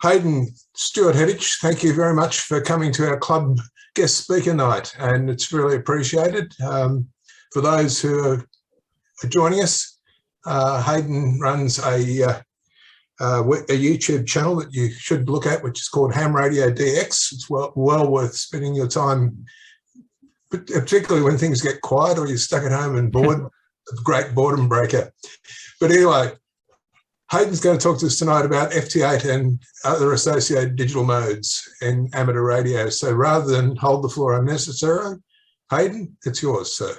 Hayden VK7HH, thank you very much for coming to our club guest speaker night, and it's really appreciated. For those who are joining us, Hayden runs a YouTube channel that you should look at, which is called Ham Radio DX. It's well worth spending your time, particularly when things get quiet or you're stuck at home and bored. A great boredom breaker. But anyway, Hayden's going to talk to us tonight about FT8 and other associated digital modes in amateur radio. So rather than hold the floor unnecessarily, Hayden, it's yours, sir.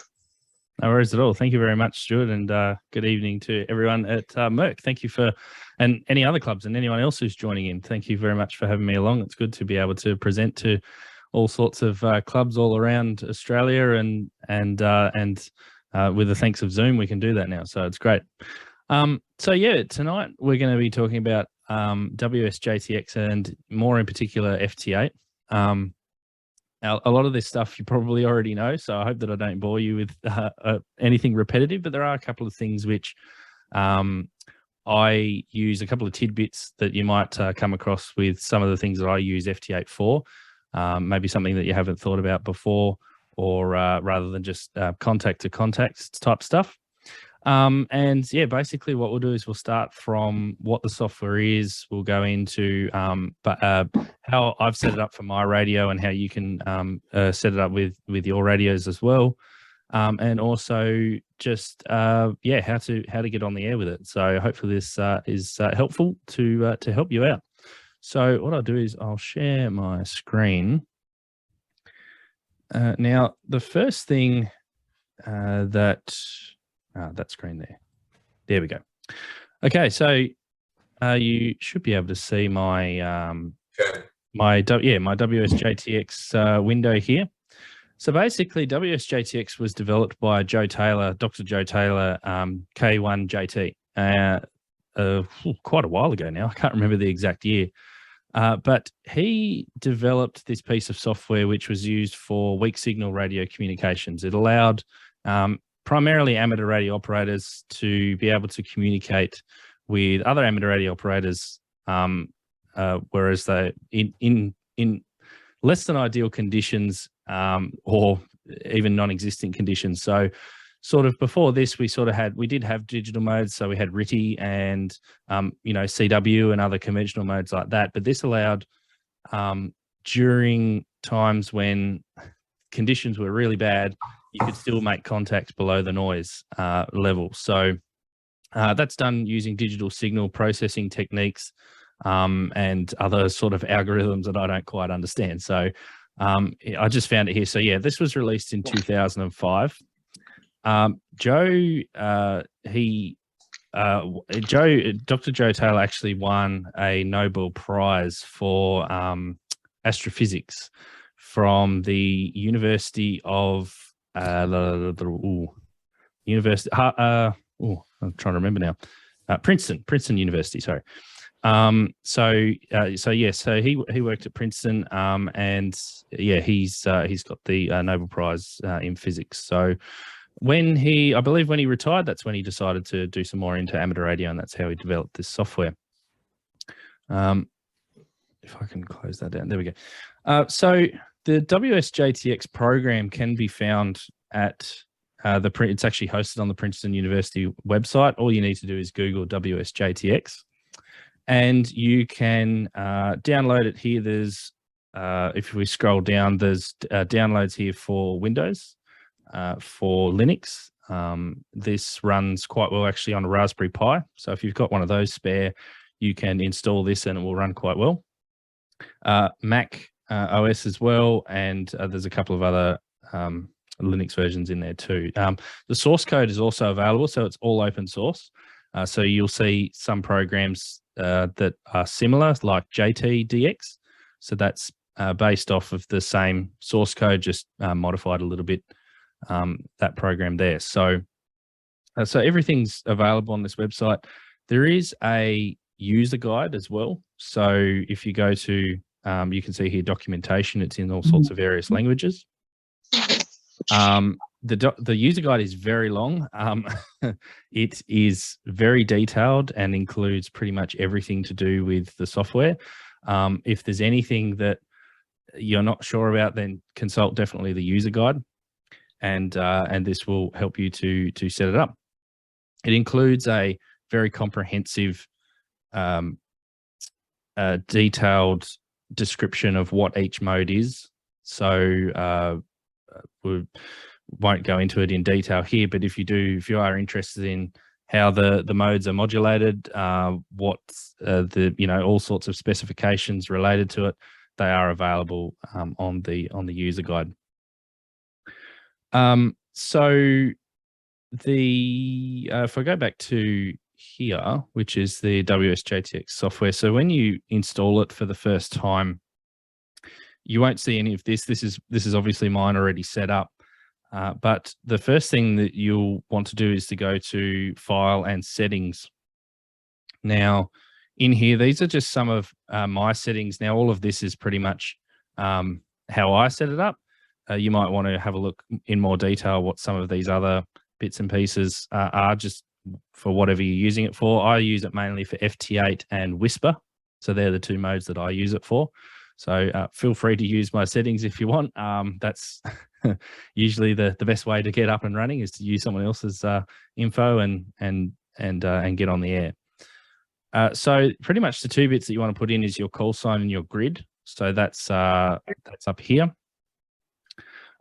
No worries at all. Thank you very much, Stuart, and good evening to everyone at MERC. Thank you for, and any other clubs and anyone else who's joining in. Thank you very much for having me along. It's good to be able to present to all sorts of clubs all around Australia, and with the thanks of Zoom, we can do that now. So it's great. So yeah, tonight we're going to be talking about WSJT-X and more in particular FT8. A lot of this stuff you probably already know, so I hope that I don't bore you with anything repetitive, but there are a couple of things which I use, a couple of tidbits that you might come across with some of the things that I use FT8 for, maybe something that you haven't thought about before, or rather than just contact to contact type stuff. And yeah, basically what we'll do is we'll start from what the software is. We'll go into how I've set it up for my radio and how you can set it up with your radios as well. And also just yeah, how to get on the air with it. So hopefully this is helpful to help you out. So what I'll do is I'll share my screen. Now, the first thing that screen there we go. Okay, so you should be able to see my my WSJT-X window here. So basically, WSJT-X was developed by Joe Taylor, Dr. Joe Taylor, K1JT, quite a while ago now. I can't remember the exact year. But he developed this piece of software which was used for weak signal radio communications. It allowed primarily amateur radio operators to be able to communicate with other amateur radio operators, whereas they in less than ideal conditions or even non-existent conditions. So sort of before this, we did have digital modes. So we had RTTY and, CW and other conventional modes like that. But this allowed during times when conditions were really bad, you could still make contact below the noise level. So that's done using digital signal processing techniques and other sort of algorithms that I don't quite understand. So I just found it here. So yeah, this was released in 2005. Dr. Joe Taylor actually won a Nobel Prize for astrophysics from the University of I'm trying to remember now. Princeton University. Sorry. So he worked at Princeton, and yeah, he's got the Nobel Prize in physics. So I believe when he retired, that's when he decided to do some more into amateur radio, and that's how he developed this software. If I can close that down, there we go. So the WSJT-X program can be found at it's actually hosted on the Princeton University website. All you need to do is Google WSJT-X, and you can download it here. There's if we scroll down, there's downloads here for Windows. For Linux, this runs quite well actually on a Raspberry Pi. So if you've got one of those spare, you can install this and it will run quite well. Mac OS as well, and there's a couple of other Linux versions in there too. The source code is also available, so it's all open source. So you'll see some programs that are similar, like JT-DX. So that's based off of the same source code, just modified a little bit. That program there. So everything's available on this website. There is a user guide as well. So if you go to, you can see here documentation. It's in all sorts of various languages. The user guide is very long. It is very detailed and includes pretty much everything to do with the software. If there's anything that you're not sure about, then consult definitely the user guide, and this will help you to set it up. It includes a very comprehensive, detailed description of what each mode is. So we won't go into it in detail here, but if you are interested in how the modes are modulated, what all sorts of specifications related to it, they are available on the user guide. So if I go back to here, which is the WSJT-X software. So when you install it for the first time, you won't see any of this. This is obviously mine already set up. But the first thing that you'll want to do is to go to File and Settings. Now, in here, these are just some of my settings. Now, all of this is pretty much how I set it up. You might want to have a look in more detail what some of these other bits and pieces are, just for whatever you're using it for. I use it mainly for FT8 and Whisper. So they're the two modes that I use it for. So feel free to use my settings if you want. That's usually the best way to get up and running, is to use someone else's info and get on the air. So pretty much the two bits that you want to put in is your call sign and your grid. So that's up here.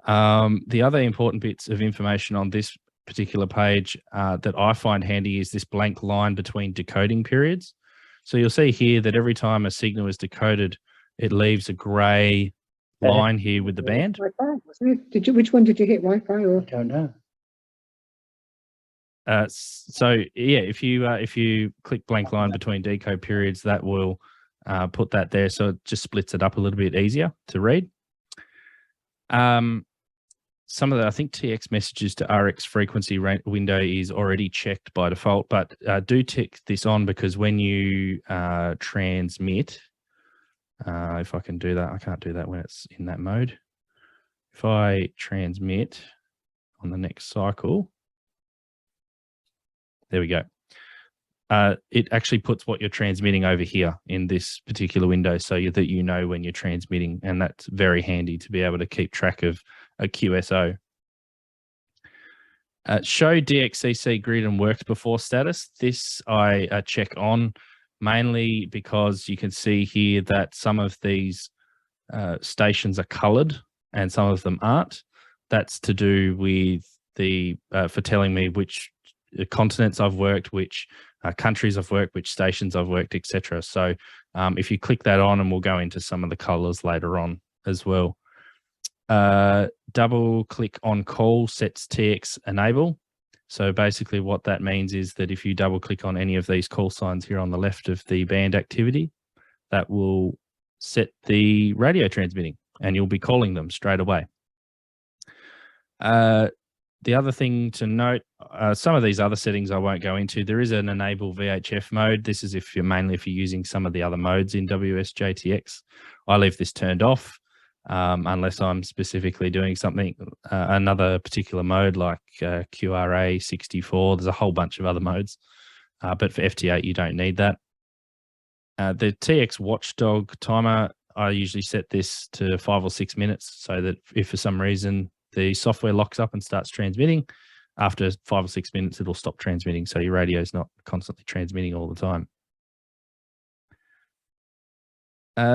The other important bits of information on this particular page that I find handy is this blank line between decoding periods. So you'll see here that every time a signal is decoded, it leaves a grey line here with the band. Which one did you hit, Wi-Fi or? I don't know. So yeah, if you click blank line between decode periods, that will put that there. So it just splits it up a little bit easier to read. Some of the, I think TX messages to RX frequency window is already checked by default, but do tick this on, because when you transmit, if I can do that, I can't do that when it's in that mode. If I transmit on the next cycle, there we go. It actually puts what you're transmitting over here in this particular window, so that you know when you're transmitting, and that's very handy to be able to keep track of a QSO. Show DXCC grid and worked before status. This I check on, mainly because you can see here that some of these stations are colored and some of them aren't. That's to do with for telling me which continents I've worked, which countries I've worked, which stations I've worked, etc. So if you click that on, and we'll go into some of the colors later on as well. Double click on call sets TX enable. So basically what that means is that if you double click on any of these call signs here on the left of the band activity, that will set the radio transmitting, and you'll be calling them straight away. The other thing to note, some of these other settings I won't go into. There is an enable VHF mode. This is if you're using some of the other modes in WSJT-X. I leave this turned off unless I'm specifically doing something, another particular mode like QRA 64. There's a whole bunch of other modes, but for FT8 you don't need that. The TX watchdog timer, I usually set this to 5 or 6 minutes, so that if for some reason the software locks up and starts transmitting, after 5 or 6 minutes, it'll stop transmitting. So your radio is not constantly transmitting all the time.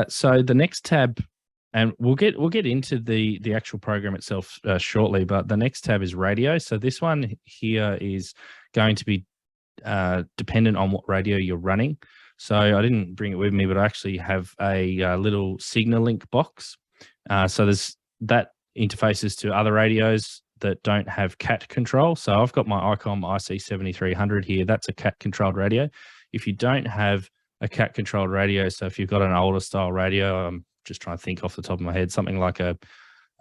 So the next tab, and we'll get into the actual program itself shortly, but the next tab is radio. So this one here is going to be dependent on what radio you're running. So I didn't bring it with me, but I actually have a little signal link box. So there's that interfaces to other radios that don't have CAT control. So I've got my ICOM IC7300 here. That's a CAT controlled radio. If you don't have a CAT controlled radio, so if you've got an older style radio, I'm just trying to think off the top of my head, something like a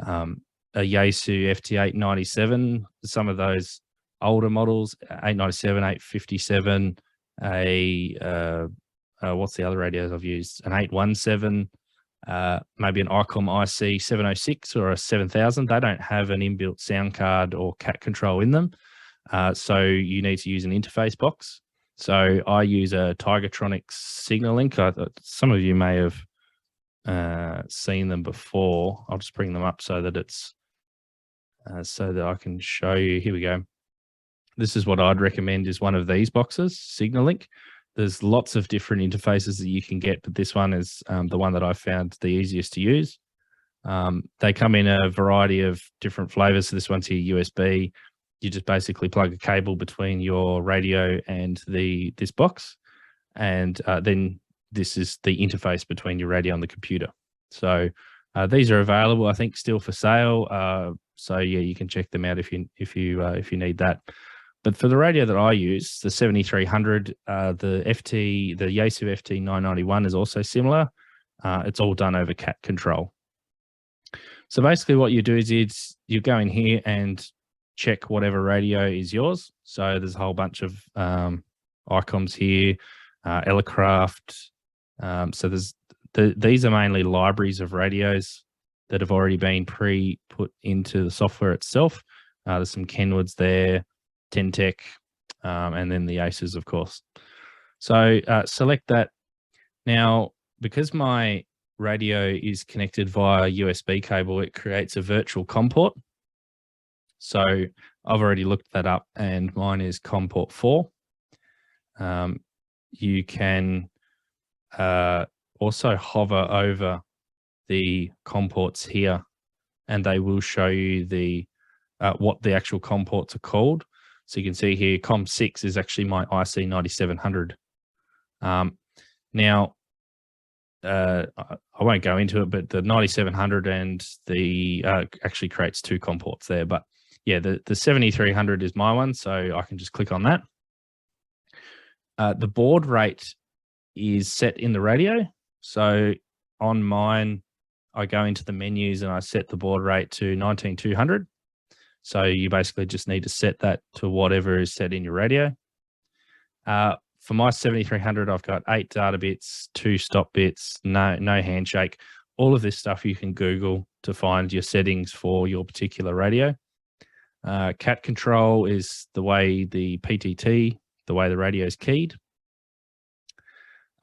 Yaesu FT8 97, some of those older models, 897, 857, what's the other radios I've used? An 817, maybe an ICOM IC 706 or a 7000. They don't have an inbuilt sound card or CAT control in them. So you need to use an interface box. So I use a Tigertronics signal link. Some of you may have seen them before. I'll just bring them up so that it's so that I can show you. Here we go. This is what I'd recommend is one of these boxes, Signal-Link. There's lots of different interfaces that you can get, but this one is the one that I found the easiest to use. They come in a variety of different flavors. So this one's here USB. You just basically plug a cable between your radio and this box, and then this is the interface between your radio and the computer. So these are available, I think, still for sale. So yeah, you can check them out if you need that. But for the radio that I use, the 7300, the Yaesu FT991 is also similar. It's all done over cat control. So basically what you do is you go in here and check whatever radio is yours. So there's a whole bunch of icons here, Elecraft. So these are mainly libraries of radios that have already been pre-put into the software itself. There's some Kenwoods there, Tentec, and then the Aces, of course. So select that. Now, because my radio is connected via USB cable, it creates a virtual COM port. So I've already looked that up and mine is COM port 4. You can also hover over the COM ports here and they will show you what the actual COM ports are called. So you can see here, COM 6 is actually my IC9700. Now, I won't go into it, but the 9700 and the actually creates 2 COM ports there. But yeah, the 7300 is my one, so I can just click on that. The baud rate is set in the radio. So on mine, I go into the menus and I set the baud rate to 19200. So you basically just need to set that to whatever is set in your radio. For my 7300, I've got 8 data bits, 2 stop bits, no handshake. All of this stuff you can Google to find your settings for your particular radio. Cat control is the way the PTT, the way the radio is keyed.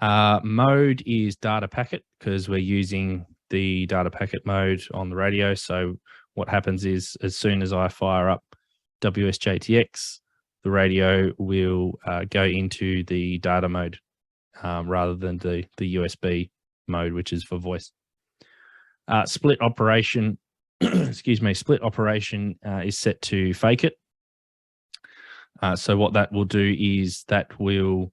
Mode is data packet because we're using the data packet mode on the radio. So what happens is as soon as I fire up WSJT-X, the radio will go into the data mode rather than the USB mode, which is for voice. Split operation, excuse me, split operation is set to fake it. So what that will do is that will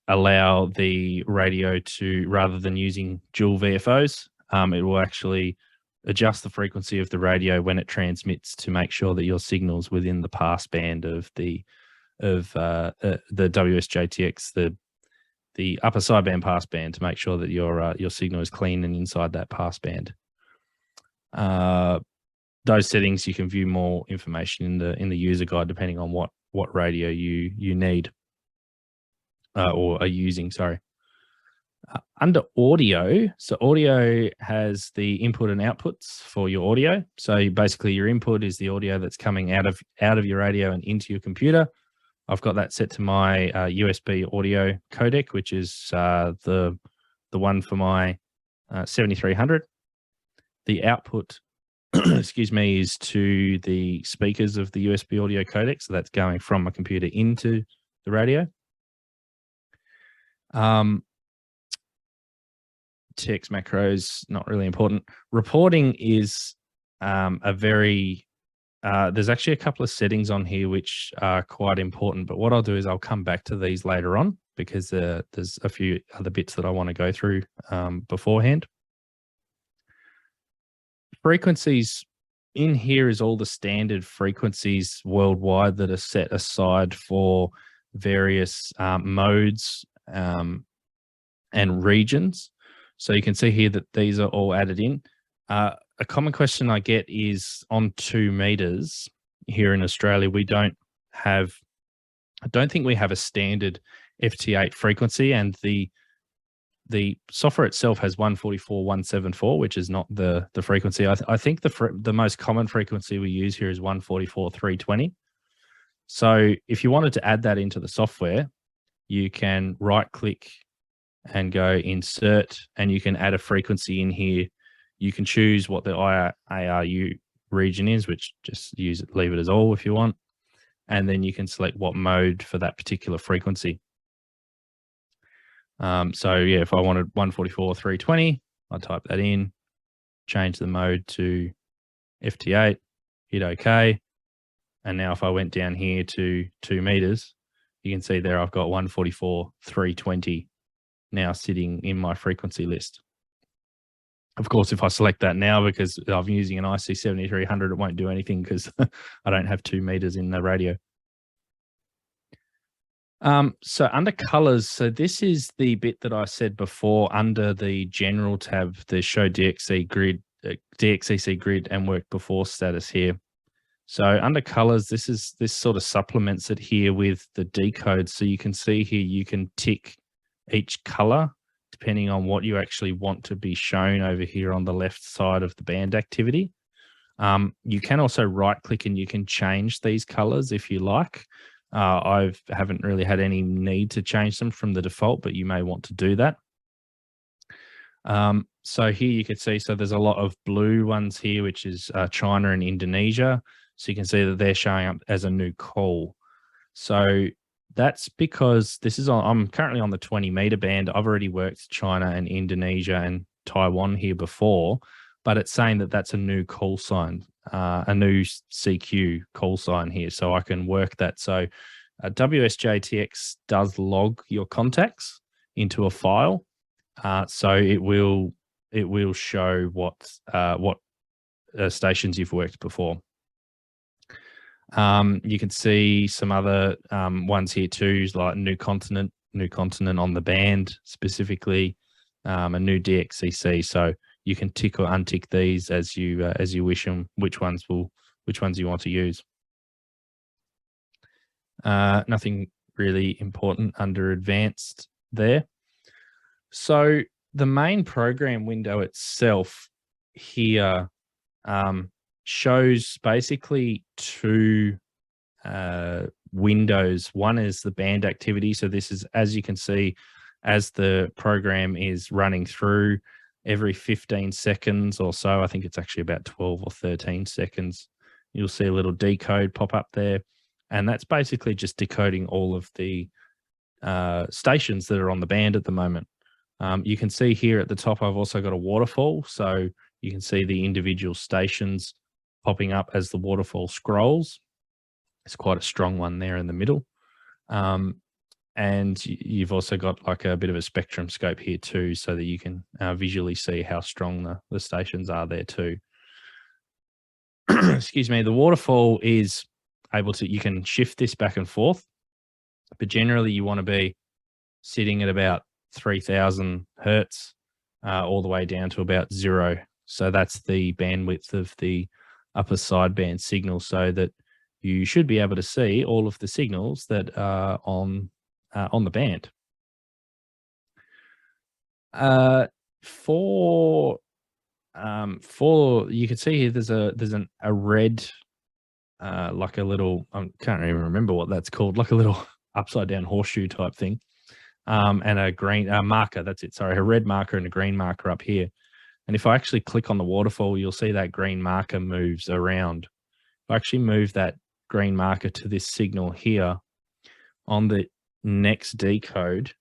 allow the radio to, rather than using dual VFOs, it will actually adjust the frequency of the radio when it transmits to make sure that your signal's within the pass band of the WSJT-X, the upper sideband pass band, to make sure that your signal is clean and inside that pass band. Those settings, you can view more information in the user guide depending on what radio you need or are using. Sorry. Under audio, so audio has the input and outputs for your audio. So basically your input is the audio that's coming out of your radio and into your computer. I've got that set to my USB audio codec, which is the one for my 7300. The output, excuse me, is to the speakers of the USB audio codec. So that's going from my computer into the radio. Text macros, not really important. Reporting is there's actually a couple of settings on here which are quite important, but what I'll do is I'll come back to these later on because there's a few other bits that I want to go through beforehand. Frequencies, in here is all the standard frequencies worldwide that are set aside for various modes and regions. So you can see here that these are all added in. A common question I get is on 2 meters here in Australia, I don't think we have a standard FT8 frequency, and the software itself has 144.174, which is not the frequency. I think the most common frequency we use here is 144.320. So if you wanted to add that into the software, you can right click and go insert, and you can add a frequency in here. You can choose what the ARU region is, which just leave it as all if you want. And then you can select what mode for that particular frequency. So yeah, if I wanted 144.320, I type that in, change the mode to FT8, hit OK. And now if I went down here to 2 meters, you can see there I've got 144.320 now sitting in my frequency list. Of course, if I select that now because I'm using an IC7300, it won't do anything because I don't have 2 meters in the radio. So under colors, so this is the bit that I said before under the general tab, the show DXC grid, DXCC grid and worked before status here. So under colors, this sort of supplements it here with the decode. So you can see here, you can tick each color depending on what you actually want to be shown over here on the left side of the band activity. You can also right click and you can change these colors if you like. I haven't really had any need to change them from the default, but you may want to do that. So here you can see, so there's a lot of blue ones here, which is China and Indonesia. So you can see that they're showing up as a new call. So that's because I'm currently on the 20 meter band. I've already worked China and Indonesia and Taiwan here before, but it's saying that that's a new call sign, a new CQ call sign here. So I can work that. So WSJT-X does log your contacts into a file. So it will show what stations you've worked before. You can see some other ones here too, like new continent on the band specifically, a new DXCC. So you can tick or untick these as you wish them, which ones you want to use. Nothing really important under advanced there. So the main program window itself here shows basically two windows. One is the band activity. So this is, as you can see, as the program is running through every 15 seconds or so, I think it's actually about 12 or 13 seconds, you'll see a little decode pop up there. And that's basically just decoding all of the stations that are on the band at the moment. You can see here at the top, I've also got a waterfall. So you can see the individual stations popping up as the waterfall scrolls. It's quite a strong one there in the middle. And you've also got like a bit of a spectrum scope here too, so that you can visually see how strong the stations are there too. Excuse me, the waterfall is able to, you can shift this back and forth, but generally you want to be sitting at about 3000 hertz all the way down to about 0. So that's the bandwidth of the upper sideband signal, so that you should be able to see all of the signals that are on the band. For you can see here, there's a red like a little, I can't even remember what that's called, like a little upside down horseshoe type thing, and a green marker. That's it. Sorry, a red marker and a green marker up here. And if I actually click on the waterfall, you'll see that green marker moves around. If I actually move that green marker to this signal here on the next decode,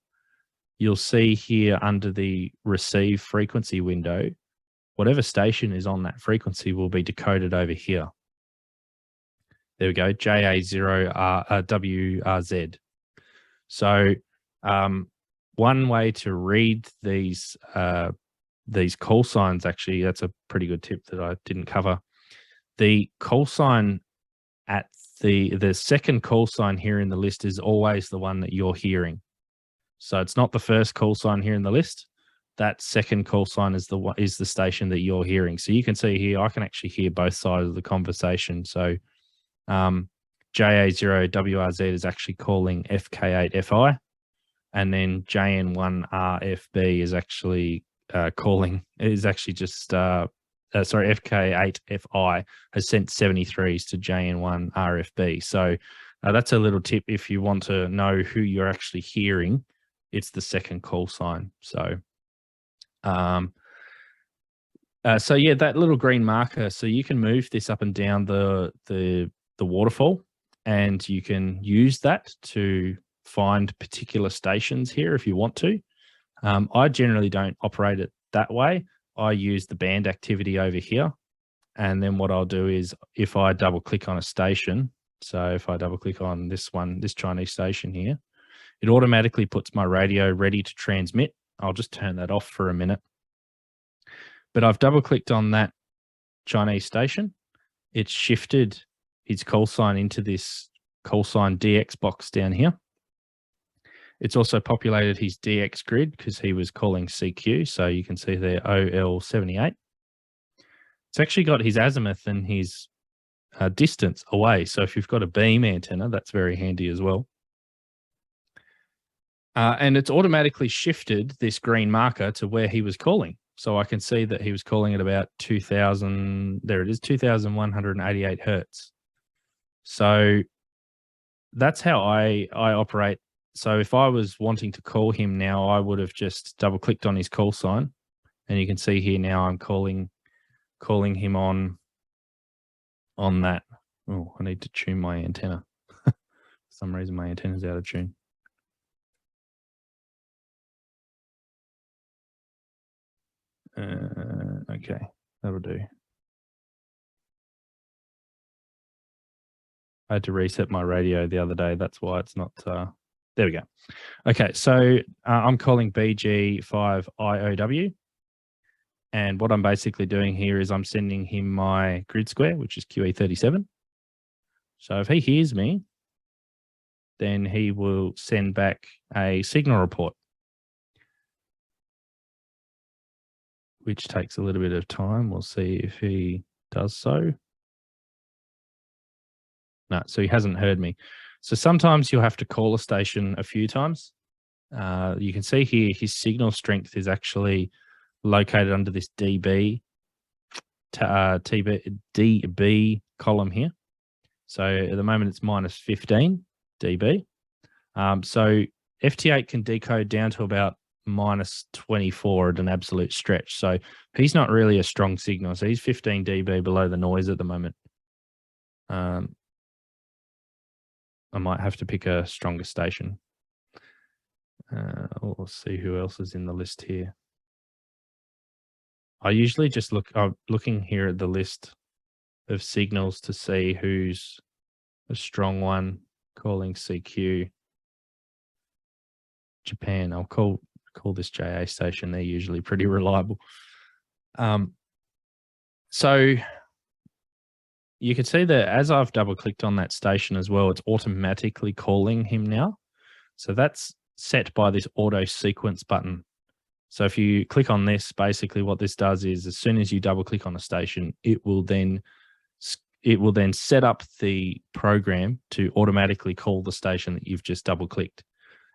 you'll see here under the receive frequency window, whatever station is on that frequency will be decoded over here. There we go, JA0WRZ. So one way to read these call signs, actually, that's a pretty good tip that I didn't cover. The call sign at the second call sign here in the list is always the one that you're hearing. So it's not the first call sign here in the list. That second call sign is the station that you're hearing. So you can see here, I can actually hear both sides of the conversation. So JA0WRZ is actually calling FK8FI, and then JN1RFB is actually FK8FI has sent 73s to JN1RFB. So that's a little tip if you want to know who you're actually hearing it's the second call sign. So, so yeah, that little green marker. So you can move this up and down the waterfall, and you can use that to find particular stations here if you want to. I generally don't operate it that way. I use the band activity over here. And then what I'll do is if I double click on a station, so if I double click on this one, this Chinese station here, it automatically puts my radio ready to transmit. I'll just turn that off for a minute. But I've double clicked on that Chinese station. It's shifted his call sign into this call sign DX box down here. It's also populated his DX grid because he was calling CQ. So you can see there OL78. It's actually got his azimuth and his distance away. So if you've got a beam antenna, that's very handy as well. And it's automatically shifted this green marker to where he was calling. So I can see that he was calling at about 2,000, there it is, 2,188 hertz. So that's how I operate. So if I was wanting to call him now, I would have just double clicked on his call sign. And you can see here now I'm calling him on that. Oh, I need to tune my antenna. For some reason my antenna's out of tune. Okay, that'll do. I had to reset my radio the other day. That's why it's not, there we go. Okay, so I'm calling BG5IOW. And what I'm basically doing here is I'm sending him my grid square, which is QE37. So if he hears me, then he will send back a signal report, which takes a little bit of time. We'll see if he does so. No, so he hasn't heard me. So sometimes you'll have to call a station a few times. You can see here his signal strength is actually located under this DB column here. So at the moment it's minus 15 dB. So FT8 can decode down to about minus 24 at an absolute stretch. So he's not really a strong signal. So he's 15 dB below the noise at the moment. I might have to pick a stronger station. We'll see who else is in the list here. I usually just I'm looking here at the list of signals to see who's a strong one. Calling CQ. Japan. I'll call this JA station. They're usually pretty reliable. So you can see that as I've double clicked on that station as well, it's automatically calling him now. So that's set by this auto sequence button. So if you click on this, basically what this does is as soon as you double click on a station, it will then set up the program to automatically call the station that you've just double clicked.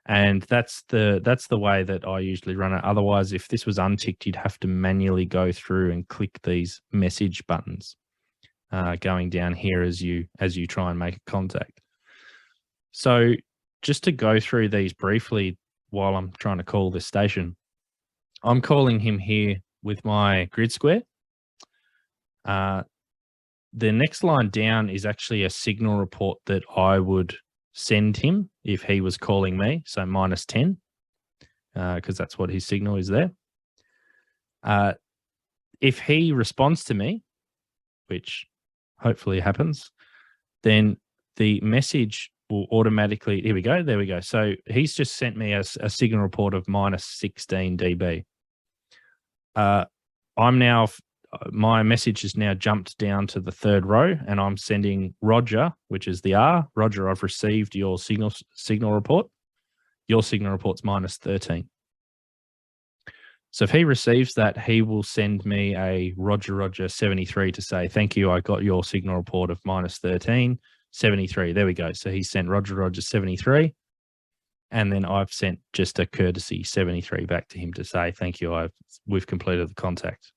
And that's the way that I usually run it. Otherwise, if this was unticked, you'd have to manually go through and click these message buttons going down here as you try and make a contact. So just to go through these briefly while I'm trying to call this station, I'm calling him here with my grid square. The next line down is actually a signal report that I would send him if he was calling me, so minus 10, because that's what his signal is there. If he responds to me, which hopefully happens, then the message will automatically, here we go, there we go. So he's just sent me a signal report of minus 16 dB. My message has now jumped down to the third row, and I'm sending Roger, which is the R. Roger, I've received your signal report. Your signal report's minus 13. So if he receives that, he will send me a Roger 73 to say, thank you, I got your signal report of minus 13, 73. There we go. So he sent Roger 73. And then I've sent just a courtesy 73 back to him to say, thank you, we've completed the contact.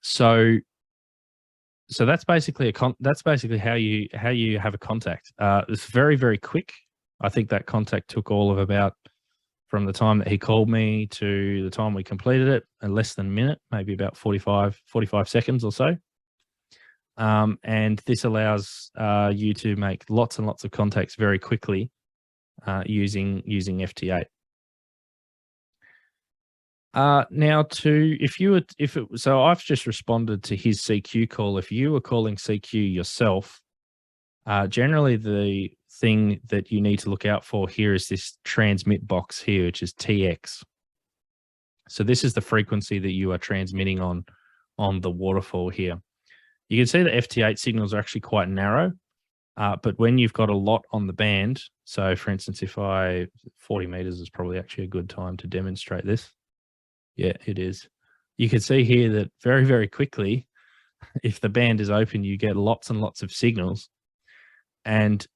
So that's basically how you have a contact. It's very, very quick. I think that contact took all of about, from the time that he called me to the time we completed it, less than a minute, maybe about 45 seconds or so. And this allows you to make lots and lots of contacts very quickly using FT8. Now so I've just responded to his CQ call. If you were calling CQ yourself, generally the thing that you need to look out for here is this transmit box here, which is TX. So this is the frequency that you are transmitting on the waterfall here. You can see the FT8 signals are actually quite narrow, but when you've got a lot on the band, so for instance, 40 meters is probably actually a good time to demonstrate this. Yeah, it is. You can see here that very, very quickly, if the band is open, you get lots and lots of signals. And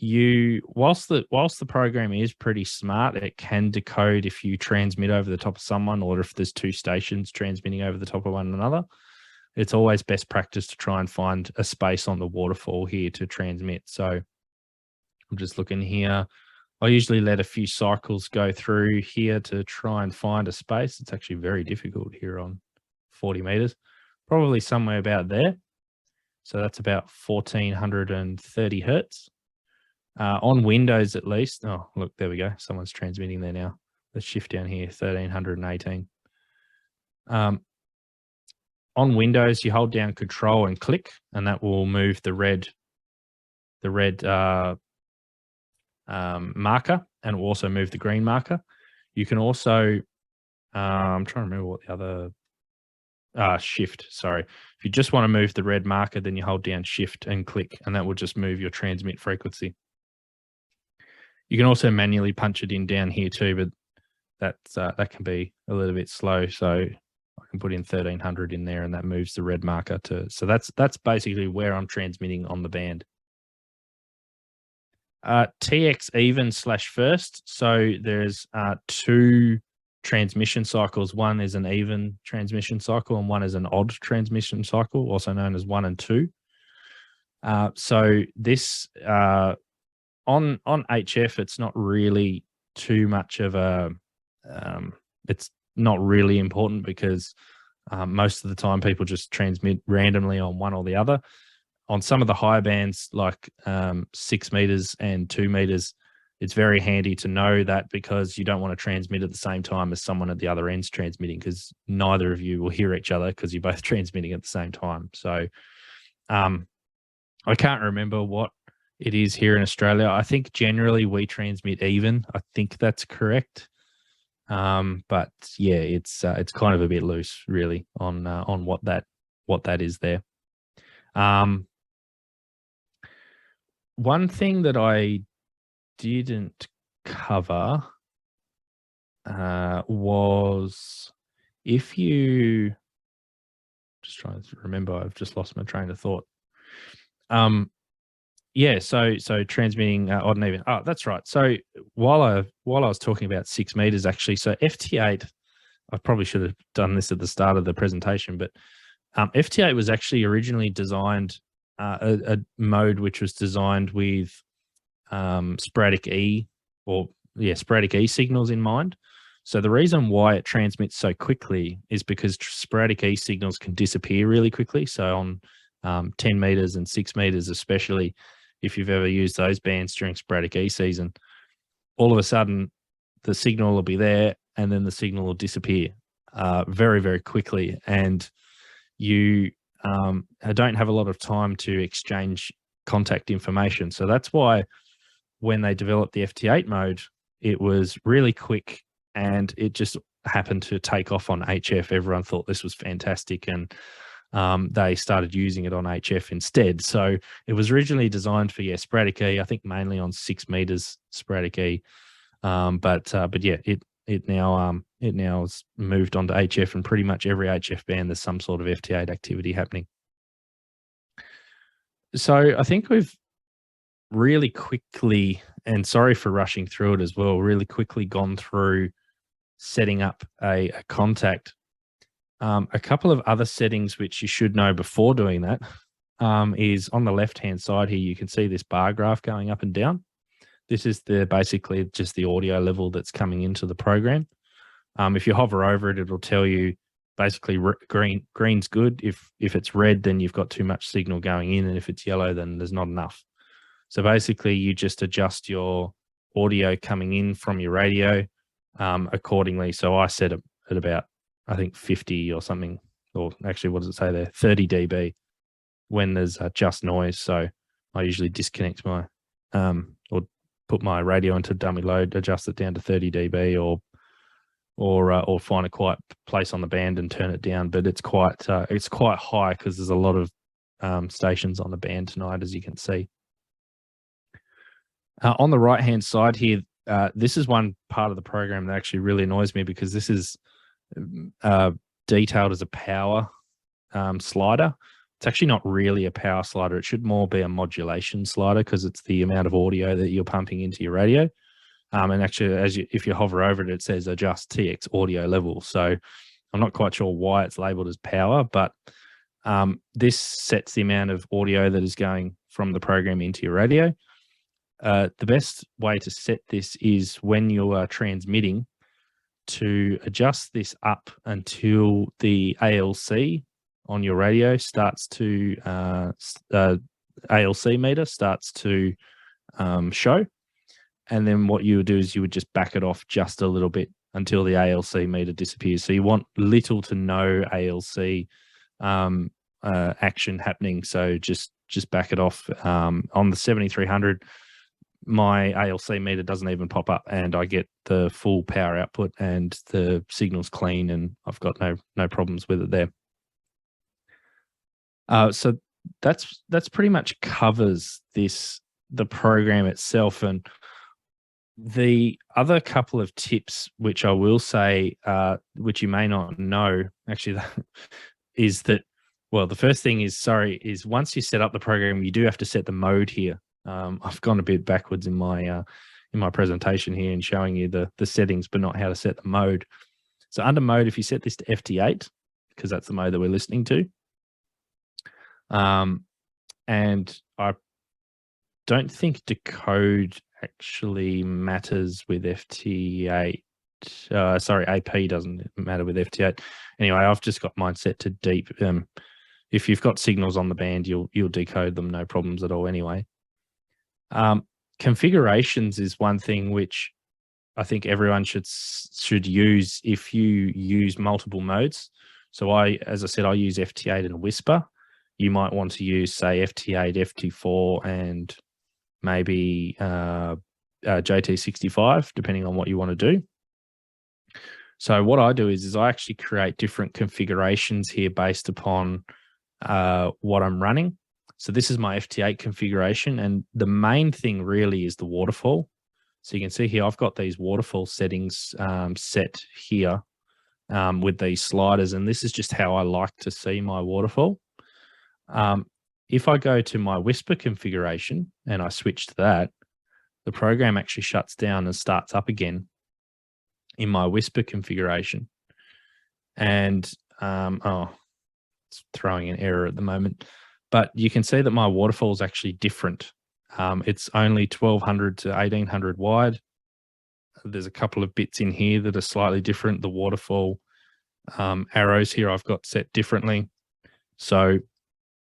whilst the program is pretty smart, it can decode if you transmit over the top of someone or if there's two stations transmitting over the top of one another. It's always best practice to try and find a space on the waterfall here to transmit. So I'm just looking here. I usually let a few cycles go through here to try and find a space. It's actually very difficult here on 40 meters, probably somewhere about there. So that's about 1430 hertz. On Windows at least. Oh, look, there we go. Someone's transmitting there now. Let's shift down here, 1318. On Windows, you hold down Control and click, and that will move the red marker, and will also move the green marker. You can also, I'm trying to remember what the other, shift, sorry. If you just want to move the red marker, then you hold down Shift and click, and that will just move your transmit frequency. You can also manually punch it in down here too, but that can be a little bit slow. So I can put in 1300 in there, and that moves the red marker to. So that's basically where I'm transmitting on the band. TX even / first. So there's two transmission cycles. One is an even transmission cycle, and one is an odd transmission cycle, also known as 1 and 2. So this on HF, it's not really too much of a. It's not really important because most of the time people just transmit randomly on one or the other. On some of the higher bands, like 6 meters and 2 meters, it's very handy to know that, because you don't want to transmit at the same time as someone at the other end's transmitting, because neither of you will hear each other because you're both transmitting at the same time. So I can't remember what it is here in Australia. I think generally we transmit even. I think that's correct. But yeah, it's kind of a bit loose really on what that is there. One thing that I didn't cover was, if you just trying to remember, I've just lost my train of thought. Yeah, so transmitting odd and even. Oh, that's right. So while I was talking about 6 meters, actually, so FT8, I probably should have done this at the start of the presentation, but FT8 was actually originally designed a mode which was designed with sporadic E signals in mind. So the reason why it transmits so quickly is because sporadic E signals can disappear really quickly. So on 10 meters and 6 meters, especially if you've ever used those bands during sporadic E season, all of a sudden the signal will be there and then the signal will disappear very, very quickly. And you don't have a lot of time to exchange contact information. So that's why when they developed the FT8 mode, it was really quick and it just happened to take off on HF. Everyone thought this was fantastic, and they started using it on HF instead. So it was originally designed for sporadic E, I think mainly on 6 meters sporadic E, but yeah, it now has moved on to HF, and pretty much every HF band there's some sort of FT8 activity happening. So I think we've really quickly, and sorry for rushing through it as well, really quickly gone through setting up a contact. A couple of other settings which you should know before doing that is on the left-hand side here, you can see this bar graph going up and down. This is basically just the audio level that's coming into the program. If you hover over it, it'll tell you basically green's good. If it's red, then you've got too much signal going in, and if it's yellow, then there's not enough. So basically, you just adjust your audio coming in from your radio accordingly. So I set it at about, I think, 50 or something, or actually, what does it say there? 30 dB when there's just noise. So I usually disconnect my or put my radio into dummy load, adjust it down to 30 dB, or find a quiet place on the band and turn it down. But it's quite high because there's a lot of stations on the band tonight, as you can see. On the right hand side here, this is one part of the program that actually really annoys me, because this is detailed as a power slider. It's actually not really a power slider. It should more be a modulation slider, because it's the amount of audio that you're pumping into your radio. And actually, if you hover over it, it says adjust TX audio level. So I'm not quite sure why it's labeled as power, but this sets the amount of audio that is going from the program into your radio. The best way to set this is when you are transmitting, to adjust this up until the ALC on your radio starts to ALC meter starts to show. And then what you would do is you would just back it off just a little bit until the ALC meter disappears. So you want little to no ALC action happening. So just back it off. On the 7300, my ALC meter doesn't even pop up, and I get the full power output, and the signal's clean, and I've got no problems with it there. So that's pretty much covers the program itself. And the other couple of tips, which I will say, which you may not know, actually, is that, well, the first thing is once you set up the program, you do have to set the mode here. I've gone a bit backwards in my presentation here and showing you the settings, but not how to set the mode. So under mode, if you set this to FT8, because that's the mode that we're listening to, and I don't think decode actually matters with FT8. AP doesn't matter with FT8. Anyway, I've just got mine set to deep. If you've got signals on the band, you'll decode them, no problems at all anyway. Configurations is one thing which I think everyone should use if you use multiple modes. So as I said, I use FT8 and Whisper. You might want to use, say, FT8, FT4, and maybe JT65, depending on what you want to do. So what I do is I actually create different configurations here based upon what I'm running. So this is my FT8 configuration, and the main thing really is the waterfall. So you can see here, I've got these waterfall settings set here with these sliders, and this is just how I like to see my waterfall. If I go to my Whisper configuration and I switch to that, the program actually shuts down and starts up again in my Whisper configuration. And it's throwing an error at the moment, but you can see that my waterfall is actually different. It's only 1200 to 1800 wide. There's a couple of bits in here that are slightly different. The waterfall arrows here I've got set differently. So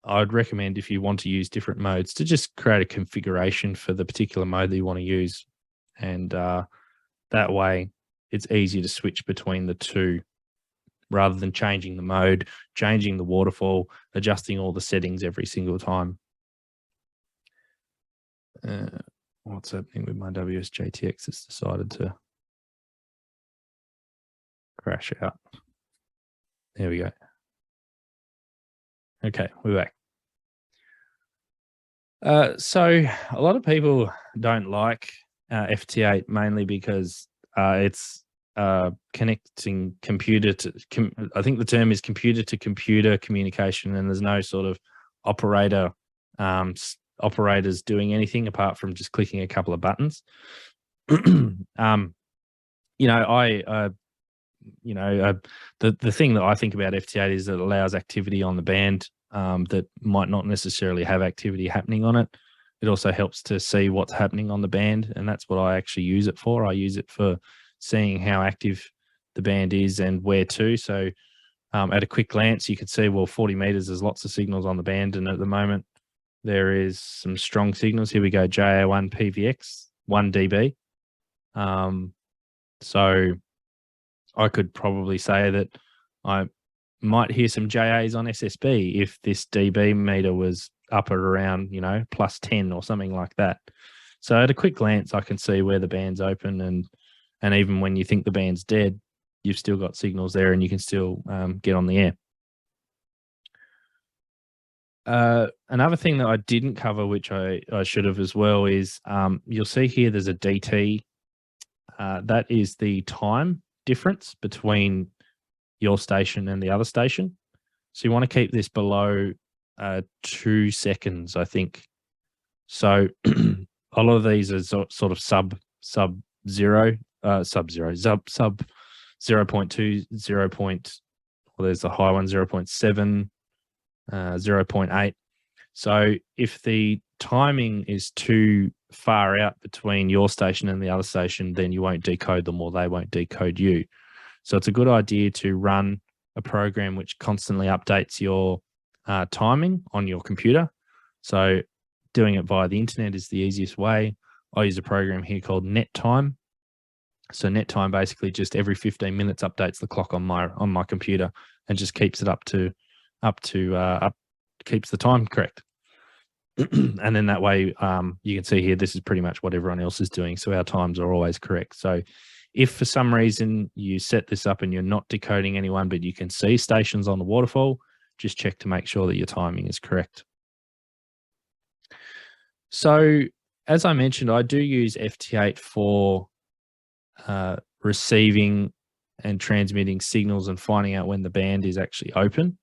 I'd recommend, if you want to use different modes, to just create a configuration for the particular mode that you want to use. And that way it's easy to switch between the two rather than changing the mode, changing the waterfall, adjusting all the settings every single time. What's happening with my WSJT-X? It's decided to crash out. There we go. Okay, we're back. So a lot of people don't like FT8 mainly because it's connecting computer to, I think the term is computer to computer communication, and there's no sort of operators doing anything apart from just clicking a couple of buttons. The thing that I think about FT8 is that it allows activity on the band that might not necessarily have activity happening on it. It also helps to see what's happening on the band, and that's what I actually use it for. I use it for seeing how active the band is and where to. So at a quick glance, you could see, well, 40 meters, there's lots of signals on the band, and at the moment, there is some strong signals. Here we go, JA1 PVX, 1 dB. So I could probably say that I might hear some JAs on SSB if this dB meter was up at around, you know, plus 10 or something like that. So at a quick glance, I can see where the band's open, and even when you think the band's dead, you've still got signals there and you can still get on the air. Another thing that I didn't cover, which I should have as well, is you'll see here there's a DT. That is the time difference between your station and the other station. So you want to keep this below 2 seconds, I think. So a lot of these are sort of sub 0.2, 0. Well, there's the high one, 0.7, 0.8. So if the timing is too far out between your station and the other station, then you won't decode them or they won't decode you. So it's a good idea to run a program which constantly updates your timing on your computer. So doing it via the internet is the easiest way. I use a program here called NetTime. So NetTime basically just every 15 minutes updates the clock on my computer and just keeps it keeps the time correct. And then that way you can see here, this is pretty much what everyone else is doing. So our times are always correct. So if for some reason you set this up and you're not decoding anyone, but you can see stations on the waterfall, just check to make sure that your timing is correct. So as I mentioned, I do use FT8 for receiving and transmitting signals and finding out when the band is actually open.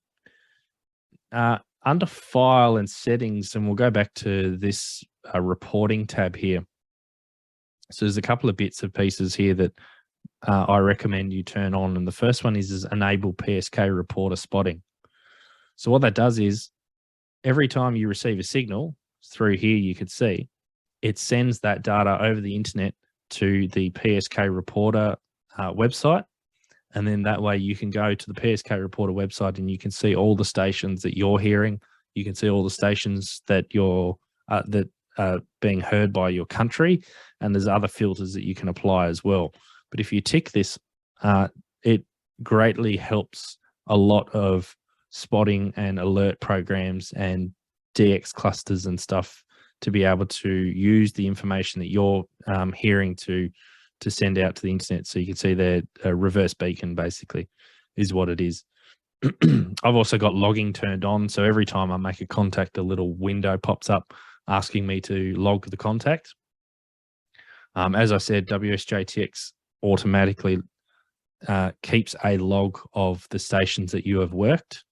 Under File and Settings, and we'll go back to this reporting tab here. So there's a couple of bits and pieces here that I recommend you turn on. And the first one is Enable PSK Reporter Spotting. So what that does is every time you receive a signal through here, you could see it sends that data over the internet to the PSK Reporter website. And then that way you can go to the PSK Reporter website and you can see all the stations that you're hearing. You can see all the stations that that are being heard by your country. And there's other filters that you can apply as well. But if you tick this, it greatly helps a lot of spotting and alert programs and DX clusters and stuff to be able to use the information that you're hearing to send out to the internet. So you can see their reverse beacon basically is what it is. I've also got logging turned on. So every time I make a contact, a little window pops up asking me to log the contact. As I said, WSJT-X automatically keeps a log of the stations that you have worked.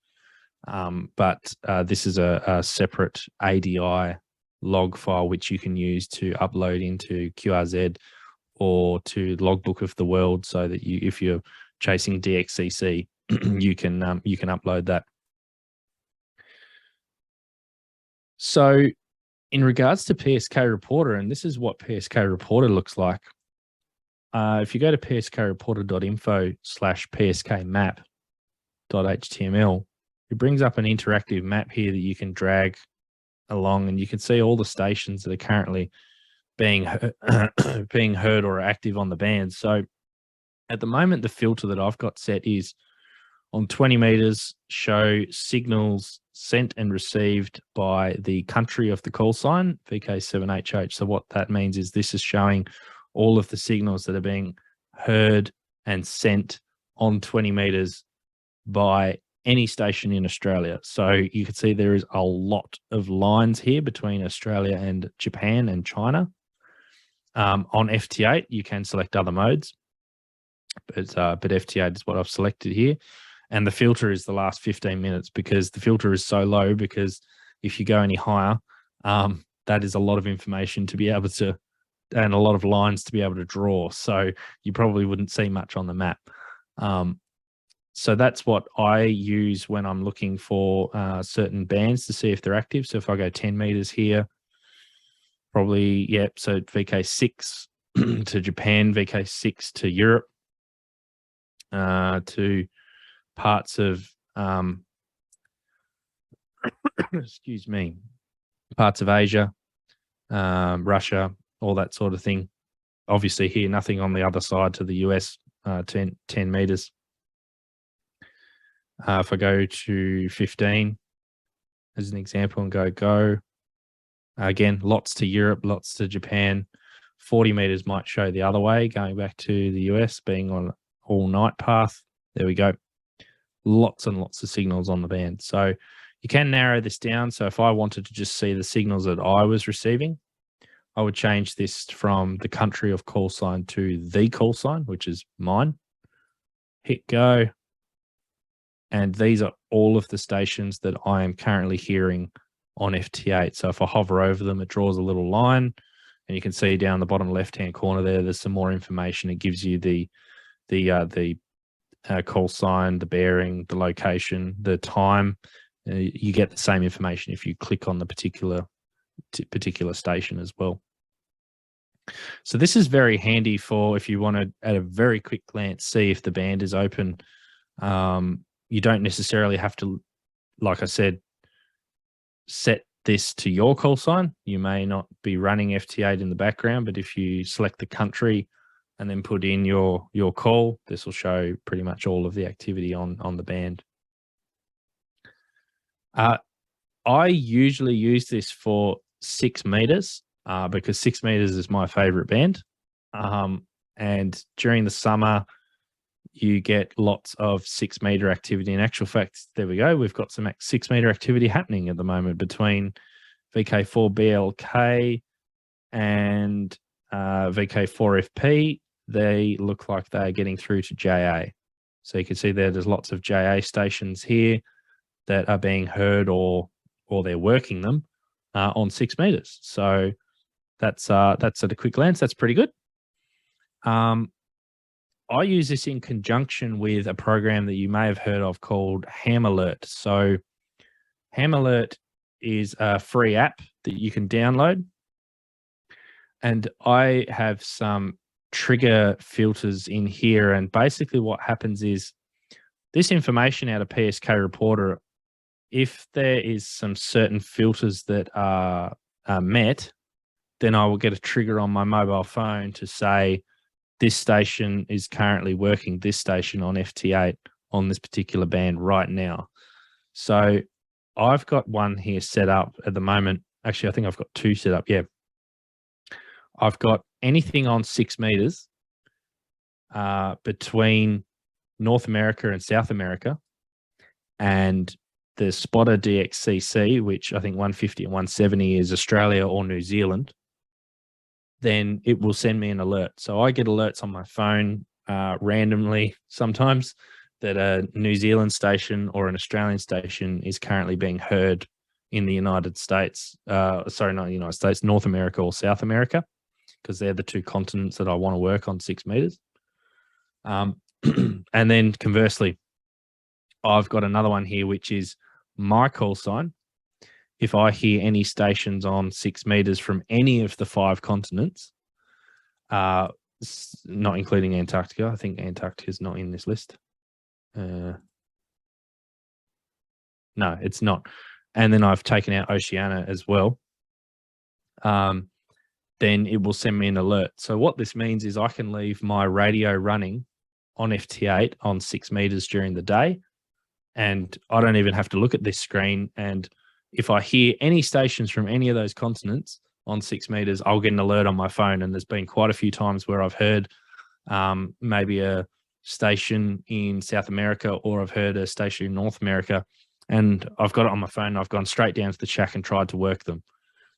But this is a separate ADI log file, which you can use to upload into QRZ or to Logbook of the World, so that if you're chasing DXCC, you can upload that. So in regards to PSK Reporter, and this is what PSK Reporter looks like. If you go to pskreporter.info/pskmap.html, it brings up an interactive map here that you can drag along, and you can see all the stations that are currently being heard or active on the band. So at the moment, the filter that I've got set is on 20 meters, show signals sent and received by the country of the call sign, VK7HH. So what that means is this is showing all of the signals that are being heard and sent on 20 meters by any station in Australia. So you can see there is a lot of lines here between Australia and Japan and China. On FT8, you can select other modes, but FT8 is what I've selected here. And the filter is the last 15 minutes because the filter is so low, because if you go any higher, that is a lot of information to be able to, and a lot of lines to be able to draw. So you probably wouldn't see much on the map. So that's what I use when I'm looking for certain bands to see if they're active. So if I go 10 meters here, probably, yeah, so VK6 to Japan, VK6 to Europe, to parts of, excuse me, parts of Asia, Russia, all that sort of thing. Obviously here, nothing on the other side to the US, 10 meters. If I go to 15 as an example and go, again, lots to Europe, lots to Japan. 40 meters might show the other way, going back to the US, being on all night path. There we go. Lots and lots of signals on the band. So you can narrow this down. So if I wanted to just see the signals that I was receiving, I would change this from the country of call sign to the call sign, which is mine. Hit go. And these are all of the stations that I am currently hearing on FT8. So if I hover over them, it draws a little line, and you can see down the bottom left-hand corner there's some more information. It gives you the call sign, the bearing, the location, the time. You get the same information if you click on the particular station as well. So this is very handy for if you want to, at a very quick glance, see if the band is open. You don't necessarily have to, like I said, set this to your call sign. You may not be running FT8 in the background, but if you select the country and then put in your call, this will show pretty much all of the activity on the band. I usually use this for 6 meters because 6 meters is my favorite band. And during the summer, you get lots of 6 meter activity. In actual fact, there we go. We've got some 6 meter activity happening at the moment between VK4 BLK and VK4FP. They look like they're getting through to JA. So you can see there's lots of JA stations here that are being heard or they're working them on 6 meters. So that's at a quick glance. That's pretty good. I use this in conjunction with a program that you may have heard of called Ham Alert. So Ham Alert is a free app that you can download. And I have some trigger filters in here. And basically what happens is this information out of PSK Reporter, if there is some certain filters that are met, then I will get a trigger on my mobile phone to say, this station is currently working this station on FT8 on this particular band right now. So I've got one here set up at the moment. Actually, I think I've got 2 set up. Yeah. I've got anything on 6 meters between North America and South America, and the spotter DXCC, which I think 150 and 170 is Australia or New Zealand. Then it will send me an alert. So I get alerts on my phone randomly sometimes that a New Zealand station or an Australian station is currently being heard in the United States. Sorry, not the United States, North America or South America, because they're the 2 continents that I want to work on 6 meters. And then conversely, I've got another one here, which is my call sign. If I hear any stations on 6 meters from any of the 5 continents, not including Antarctica. I think Antarctica is not in this list. No, it's not. And then I've taken out Oceania as well. Then it will send me an alert. So what this means is I can leave my radio running on FT8 on 6 meters during the day, and I don't even have to look at this screen. And if I hear any stations from any of those continents on 6 meters, I'll get an alert on my phone. And there's been quite a few times where I've heard maybe a station in South America, or I've heard a station in North America, and I've got it on my phone. And I've gone straight down to the shack and tried to work them.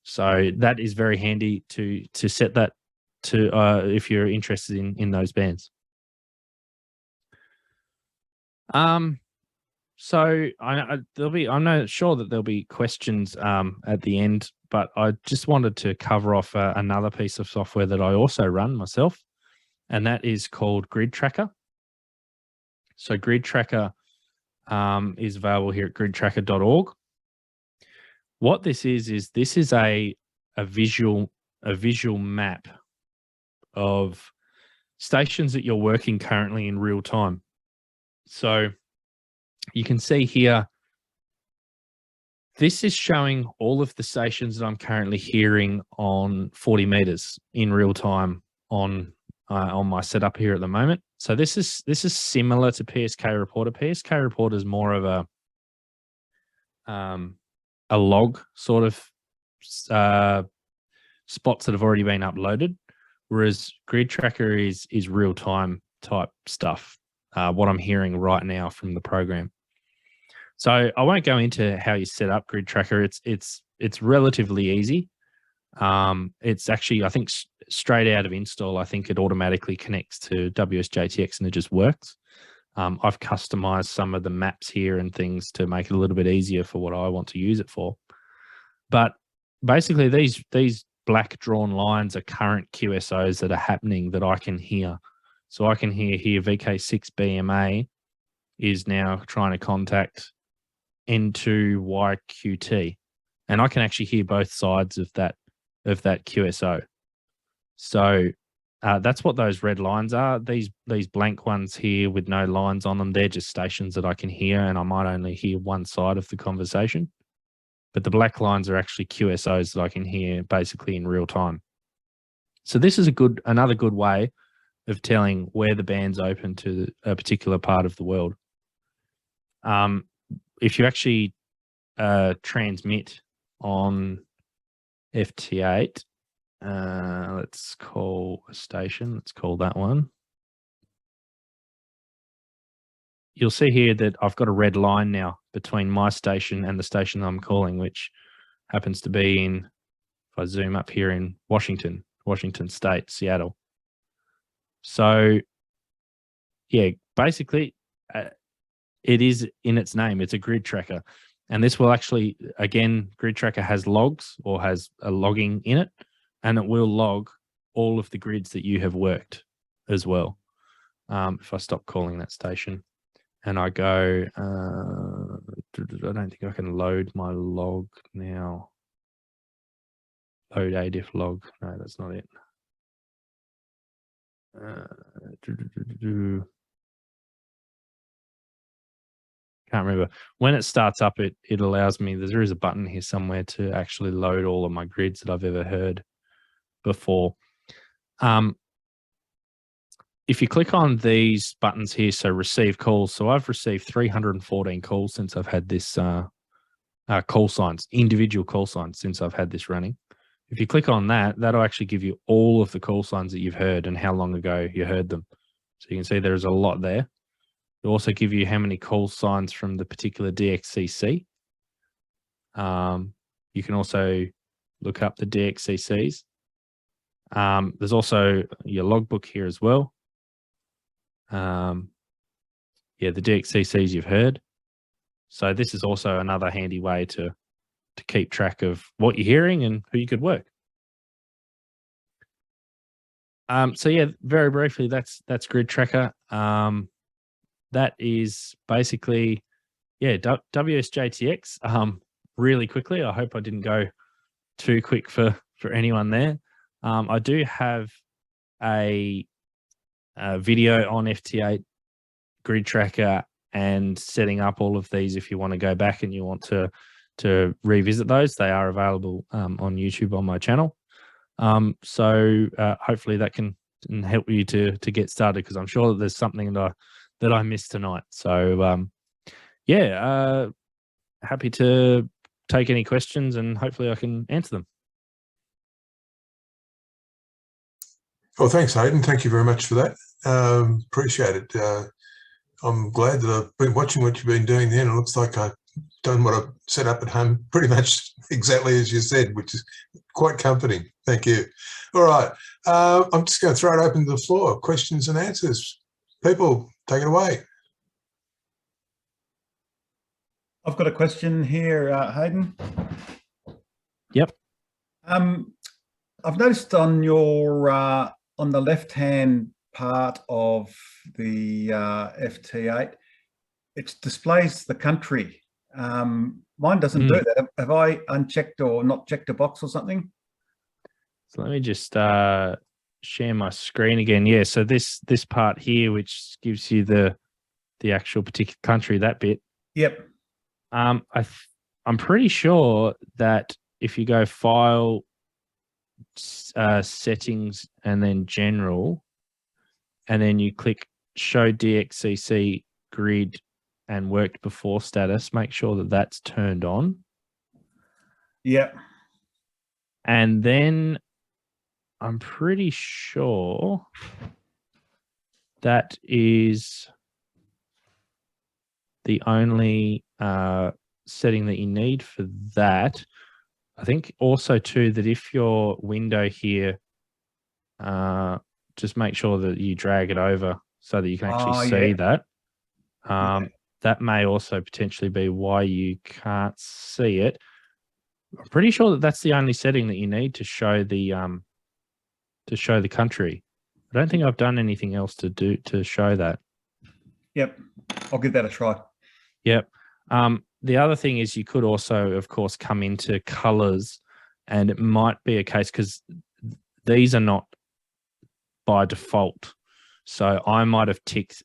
So that is very handy to set that to if you're interested in those bands. So I'm not sure that there'll be questions at the end, but I just wanted to cover off another piece of software that I also run myself, and that is called Grid Tracker. So Grid Tracker is available here at gridtracker.org. What this is this is a visual a visual map of stations that you're working currently in real time. So you can see here, this is showing all of the stations that I'm currently hearing on 40 meters in real time on my setup here at the moment. So this is similar to PSK Reporter. PSK Reporter is more of a log sort of spots that have already been uploaded, whereas Grid Tracker is real time type stuff. What I'm hearing right now from the program. So I won't go into how you set up Grid Tracker. It's relatively easy. It's actually, I think, straight out of install, I think it automatically connects to WSJT-X and it just works. I've customized some of the maps here and things to make it a little bit easier for what I want to use it for. But basically, these black drawn lines are current QSOs that are happening that I can hear. So I can hear here VK6BMA is now trying to contact N2YQT, and I can actually hear both sides of that QSO. So that's what those red lines are. These blank ones here with no lines on them, they're just stations that I can hear, and I might only hear one side of the conversation. But the black lines are actually QSOs that I can hear basically in real time. So this is another good way of telling where the band's open to a particular part of the world. If you actually transmit on FT8, let's call a station, let's call that one. You'll see here that I've got a red line now between my station and the station I'm calling, which happens to be in, if I zoom up here, in Washington State, Seattle. So yeah, basically it is in its name, it's a grid tracker. And this will actually, again, Grid Tracker has logs or has a logging in it, and it will log all of the grids that you have worked as well. If I stop calling that station and I go, I don't think I can load my log now. Load ADIF log. No, that's not it. Can't remember. When it starts up, it allows me, there is a button here somewhere to actually load all of my grids that I've ever heard before. If you click on these buttons here, so receive calls. So I've received 314 calls since I've had this call signs, individual call signs since I've had this running. If you click on that, that'll actually give you all of the call signs that you've heard and how long ago you heard them. So you can see there's a lot there. It'll also give you how many call signs from the particular DXCC. You can also look up the DXCCs. There's also your logbook here as well. Yeah, the DXCCs you've heard. So this is also another handy way to keep track of what you're hearing and who you could work. So yeah, very briefly, that's Grid Tracker. That is basically, yeah, WSJT-X. Really quickly, I hope I didn't go too quick for anyone there. I do have a video on FT8 Grid Tracker and setting up all of these. If you want to go back and you want to revisit those, they are available on YouTube on my channel. So hopefully that can help you to get started, because I'm sure that there's something that I missed tonight. So yeah, happy to take any questions and hopefully I can answer them. Well, thanks, Hayden. Thank you very much for that. Appreciate it. I'm glad that I've been watching what you've been doing there, and it looks like I've done what I've set up at home pretty much exactly as you said, which is quite comforting. Thank you. All right. I'm just going to throw it open to the floor. Questions and answers. People, take it away. I've got a question here, Hayden. Yep. I've noticed on your on the left-hand part of the FT8, it displays the country. Mine doesn't do that. Have I unchecked or not checked a box or something? So let me just share my screen again. Yeah, so this part here, which gives you the actual particular country, that bit. Yep. I'm pretty sure that if you go File, Settings, and then General, and then you click Show DXCC Grid and Worked Before status, make sure that that's turned on. Yep. And then I'm pretty sure that is the only setting that you need for that. I think also too that if your window here, just make sure that you drag it over so that you can actually see that. That may also potentially be why you can't see it. I'm pretty sure that that's the only setting that you need to show the country. I don't think I've done anything else to show that. Yep. I'll give that a try. Yep. The other thing is you could also, of course, come into colors, and it might be a case because these are not by default. So I might have ticked,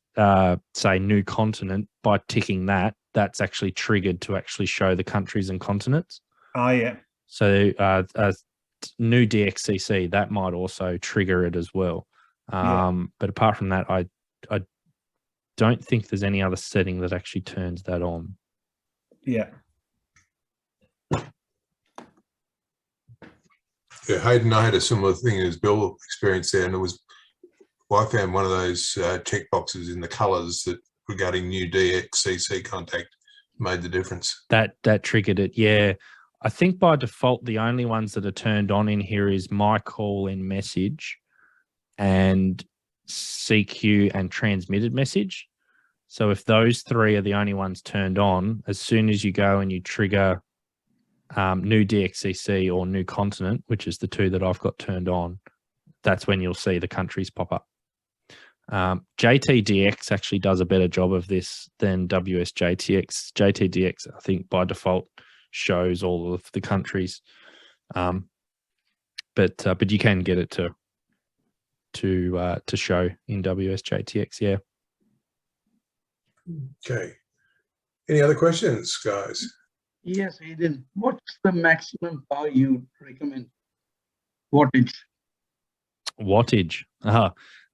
say, new continent. By ticking that, that's actually triggered to actually show the countries and continents. Oh, yeah. So new DXCC, that might also trigger it as well. But apart from that, I don't think there's any other setting that actually turns that on. Yeah. Yeah, Hayden, I had a similar thing as Bill experienced there, and I found one of those check boxes in the colours that regarding new DXCC contact made the difference. That triggered it, yeah. I think by default, the only ones that are turned on in here is my call in message and CQ and transmitted message. So if those three are the only ones turned on, as soon as you go and you trigger new DXCC or new continent, which is the two that I've got turned on, that's when you'll see the countries pop up. JTDX actually does a better job of this than WSJT-X. JTDX, I think by default, shows all of the countries, but you can get it to show in WSJT-X. Yeah. Okay. Any other questions, guys? Yes, Hayden. What's the maximum power you recommend? Wattage. Wattage.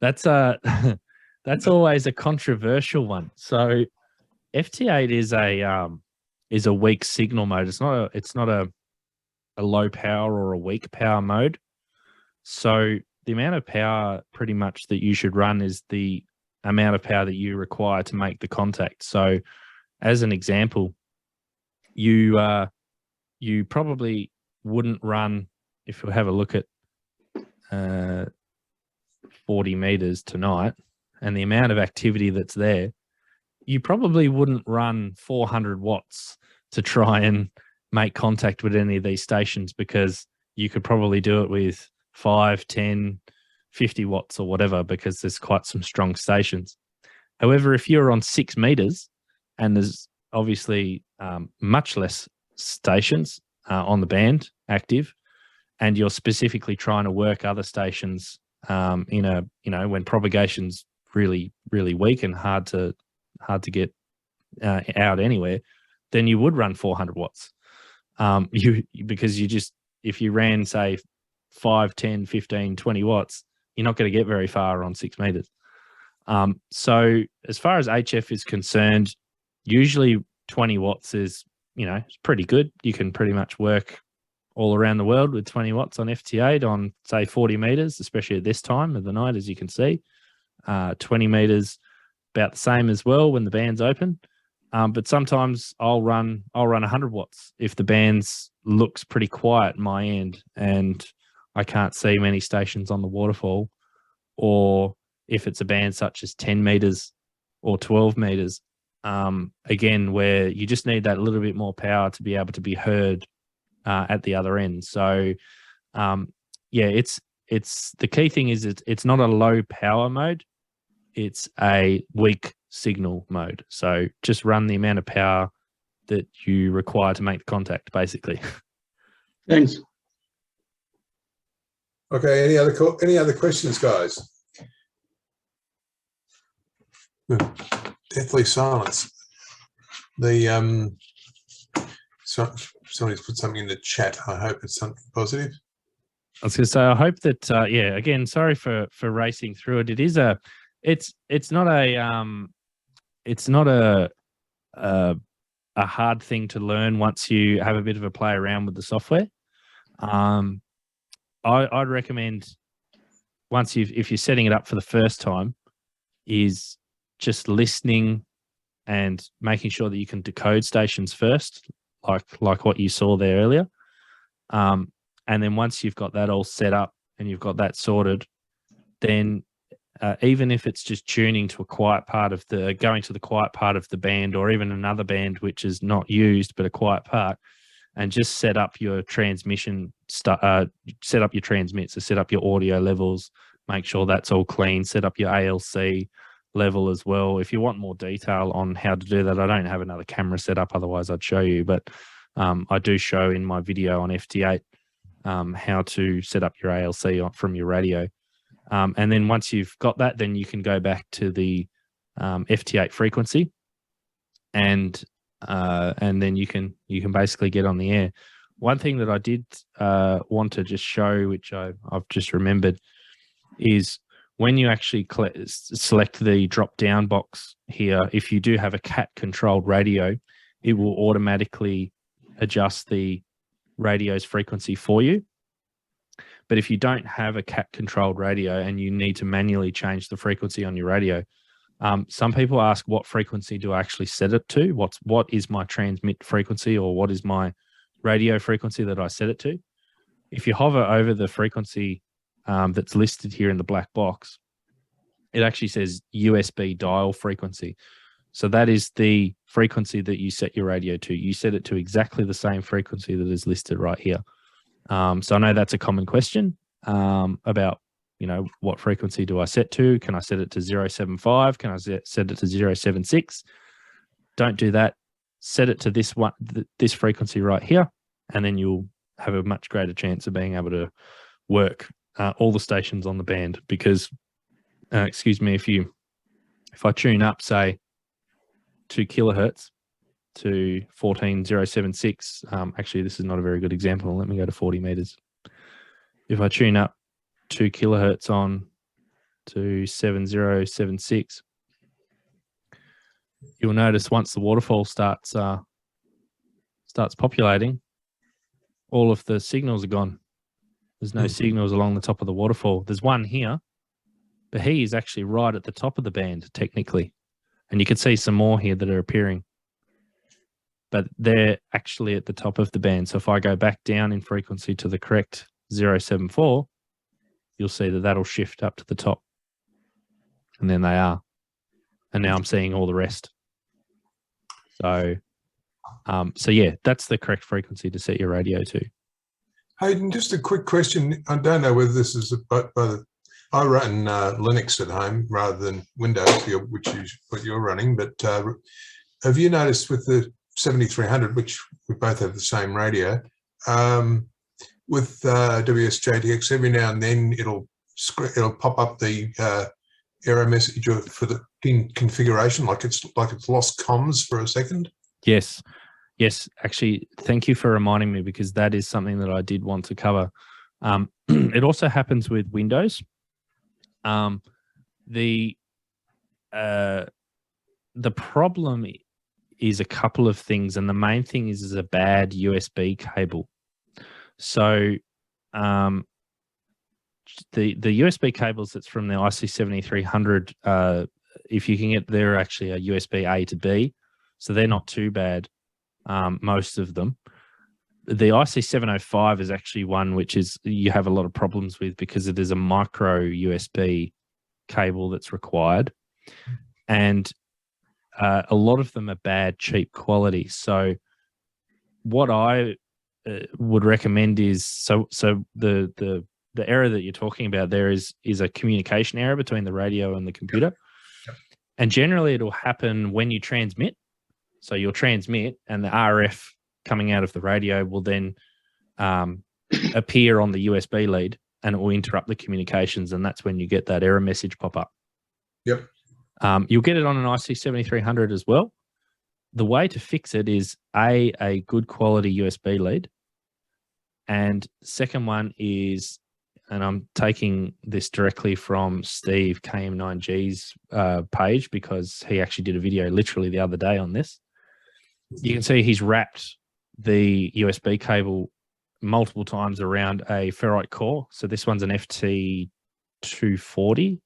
That's always a controversial one. So FT8 is a weak signal mode. It's not a low power or a weak power mode. So the amount of power pretty much that you should run is the amount of power that you require to make the contact. So as an example, you probably wouldn't run, if we have a look at 40 meters tonight and the amount of activity that's there, you probably wouldn't run 400 watts to try and make contact with any of these stations, because you could probably do it with 5, 10, 50 watts or whatever, because there's quite some strong stations. However, if you're on 6 meters and there's obviously much less stations on the band active, and you're specifically trying to work other stations when propagation's really, really weak and hard to get out anywhere, then you would run 400 watts. Because if you ran, say, 5, 10, 15, 20 watts, you're not going to get very far on 6 meters. So as far as HF is concerned, usually 20 watts is, it's pretty good. You can pretty much work all around the world with 20 watts on FT8 on, say, 40 meters, especially at this time of the night, as you can see. 20 meters, about the same as well when the band's open. But sometimes I'll run 100 watts if the band's looks pretty quiet at my end and I can't see many stations on the waterfall, or if it's a band such as 10 meters or 12 meters, again, where you just need that little bit more power to be able to be heard at the other end. So, it's the key thing is it's not a low power mode. It's a weak signal mode. So just run the amount of power that you require to make the contact, basically. Thanks. Okay, any other questions, guys? Deathly silence. Somebody's put something in the chat. I hope it's something positive. I was going to say, I hope that, yeah, again, sorry for racing through it. It is it's not a hard thing to learn once you have a bit of a play around with the software. I'd recommend if you're setting it up for the first time, is just listening and making sure that you can decode stations first, like what you saw there earlier. And then once you've got that all set up and you've got that sorted, then even if it's just tuning to a quiet part of going to the quiet part of the band, or even another band which is not used but a quiet part, and just set up your transmission, set up your transmits, so set up your audio levels, make sure that's all clean, set up your ALC level as well. If you want more detail on how to do that, I don't have another camera set up, otherwise I'd show you, but I do show in my video on FT8 how to set up your ALC from your radio. And then once you've got that, then you can go back to the FT8 frequency, and then you can basically get on the air. One thing that I did want to just show, which I've just remembered, is when you actually select the drop-down box here, if you do have a CAT controlled radio, it will automatically adjust the radio's frequency for you. But if you don't have a CAT controlled radio and you need to manually change the frequency on your radio, some people ask, what frequency do I actually set it to? What is my transmit frequency, or what is my radio frequency that I set it to? If you hover over the frequency that's listed here in the black box, it actually says USB dial frequency. So that is the frequency that you set your radio to. You set it to exactly the same frequency that is listed right here. So I know that's a common question about, what frequency do I set to? Can I set it to 075? Can I set it to 076? Don't do that. Set it to this frequency right here, and then you'll have a much greater chance of being able to work all the stations on the band. Because, excuse me, if I tune up, say, 2 kilohertz to 14076, actually, this is not a very good example. Let me go to 40 meters. If I tune up 2 kilohertz on to 7076, you'll notice once the waterfall starts populating, all of the signals are gone. There's no signals along the top of the waterfall. There's one here, but he is actually right at the top of the band, technically. And you can see some more here that are appearing, but they're actually at the top of the band. So if I go back down in frequency to the correct 074, you'll see that that'll shift up to the top. And then they are. And now I'm seeing all the rest. So yeah, that's the correct frequency to set your radio to. Hayden, just a quick question. I don't know whether this is I run Linux at home rather than Windows, which is what you're running, but have you noticed with the 7300, which we both have the same radio, with WSJT-X, every now and then it'll pop up the error message for the configuration, like it's lost comms for a second? Yes. Actually, thank you for reminding me, because that is something that I did want to cover. It also happens with Windows. The problem is a couple of things, and the main thing is a bad USB cable. So the USB cables that's from the IC7300, if you can get, they're actually a USB A to B, so they're not too bad, most of them. The IC705 is actually one which you have a lot of problems with, because it is a micro USB cable that's required, and a lot of them are bad, cheap quality. So what I would recommend is, so the error that you're talking about there is a communication error between the radio and the computer, and generally it'll happen when you transmit. So you'll transmit, and the RF coming out of the radio will then appear on the USB lead, and it will interrupt the communications, and that's when you get that error message pop up. Yep. You'll get it on an IC7300 as well. The way to fix it is a good quality USB lead, and second one is, and I'm taking this directly from Steve KM9G's page because he actually did a video literally the other day on this. You can see he's wrapped the USB cable multiple times around a ferrite core. So this one's an FT240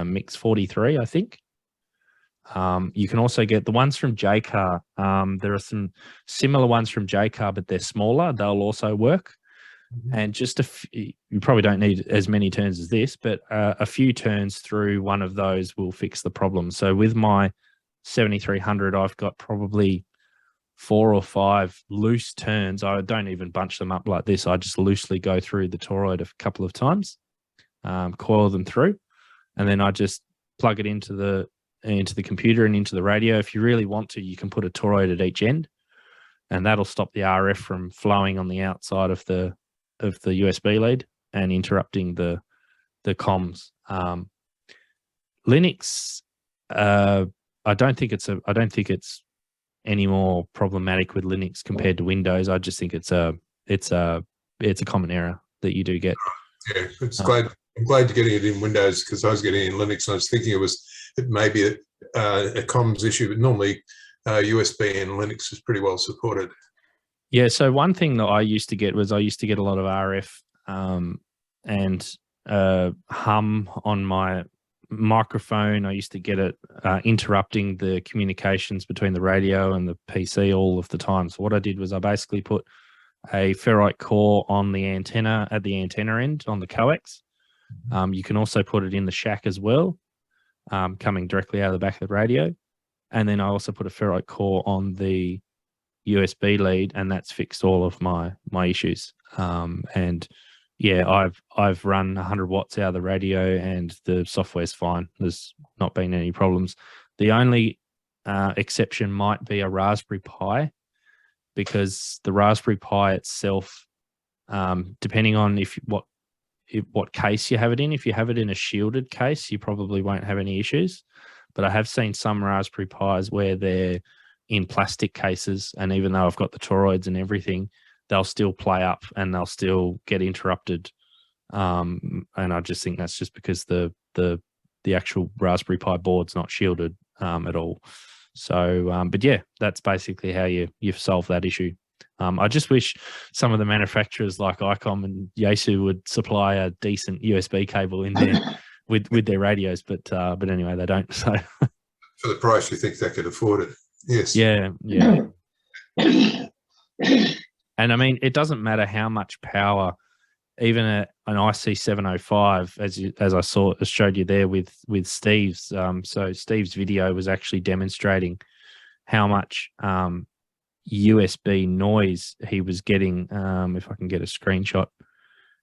mix 43, I think. You can also get the ones from JCar. There are some similar ones from JCar, but they're smaller. They'll also work. And just you probably don't need as many turns as this, but a few turns through one of those will fix the problem. So with my 7300, I've got probably 4 or 5 loose turns. I don't even bunch them up like this. I just loosely go through the toroid a couple of times, coil them through, and then I just plug it into the computer and into the radio. If you really want to, you can put a toroid at each end, and that'll stop the RF from flowing on the outside of the USB lead and interrupting the comms. Linux, I don't think it's any more problematic with Linux compared to Windows. I just think it's a common error that you do get. Yeah, I'm glad you're getting it in Windows, because I was getting it in Linux and I was thinking it may be a comms issue, but normally USB and Linux is pretty well supported. Yeah, so one thing that I used to get was a lot of RF and hum on my microphone. I used to get it interrupting the communications between the radio and the PC all of the time. So what I did was I basically put a ferrite core on the antenna at the antenna end on the coax. You can also put it in the shack as well, coming directly out of the back of the radio. And then I also put a ferrite core on the USB lead, and that's fixed all of my issues. And yeah, I've run 100 watts out of the radio and the software's fine. There's not been any problems. The only exception might be a Raspberry Pi, because the Raspberry Pi itself, depending on what case you have it in, if you have it in a shielded case, you probably won't have any issues. But I have seen some Raspberry Pis where they're in plastic cases, and even though I've got the toroids and everything, they'll still play up and they'll still get interrupted. And I just think that's just because the actual Raspberry Pi board's not shielded at all. So, but yeah, that's basically how you've solved that issue. I just wish some of the manufacturers like ICOM and Yaesu would supply a decent USB cable in there with their radios, but anyway, they don't. So for the price, you think they could afford it? Yes. Yeah. And I mean, it doesn't matter how much power, even an IC705, as I showed you there with Steve's. So Steve's video was actually demonstrating how much USB noise he was getting. If I can get a screenshot,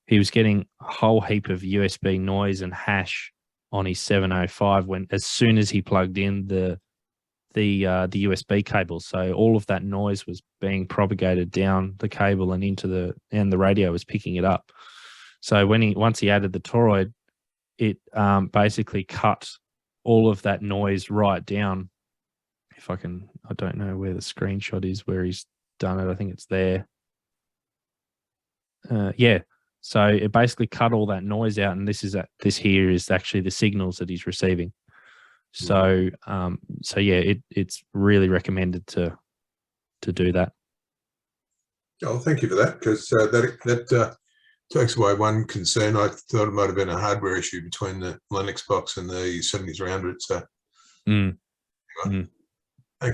he was getting a whole heap of USB noise and hash on his 705 as soon as he plugged in the USB cable. So all of that noise was being propagated down the cable and the radio was picking it up. So once he added the toroid, it basically cut all of that noise right down. If I don't know where the screenshot is where he's done it. I think it's there. Yeah. So it basically cut all that noise out, and this here is actually the signals that he's receiving. So yeah, it's really recommended to do that. Oh, thank you for that, because that takes away one concern. I thought it might have been a hardware issue between the Linux box and the 7300. So, thank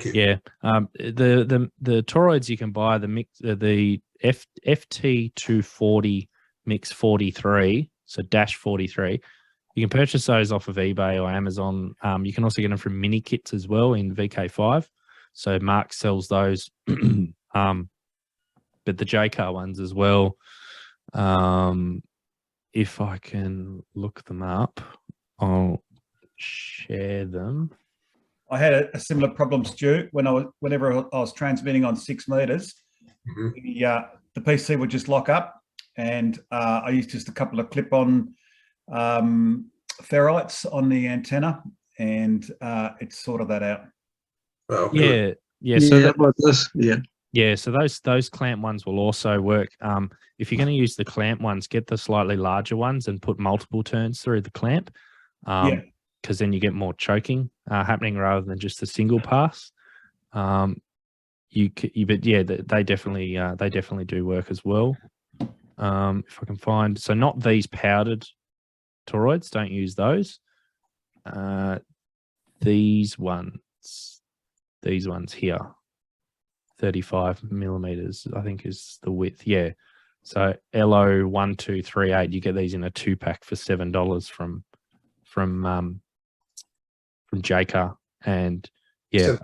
you. Yeah, the toroids you can buy, the FT240 mix 43, so dash 43. You can purchase those off of eBay or Amazon. You can also get them from mini kits as well in VK5. So MERC sells those, but the JCar ones as well. If I can look them up, I'll share them. I had a similar problem, Stu, whenever I was transmitting on 6 meters. The PC would just lock up and I used just a couple of clip-on ferrites on the antenna, and it sorted that out. Oh, good. Yeah. So Yeah, about this. Yeah. yeah, so those clamp ones will also work. If you're going to use the clamp ones, get the slightly larger ones and put multiple turns through the clamp, Yeah. because then you get more choking happening rather than just a single pass. But yeah, they definitely do work as well. If I can find, so not these powdered toroids, don't use those. These ones here, 35 millimeters, I think is the width. Yeah. So LO1238, you get these in a 2-pack for $7 from JCAR, and yeah,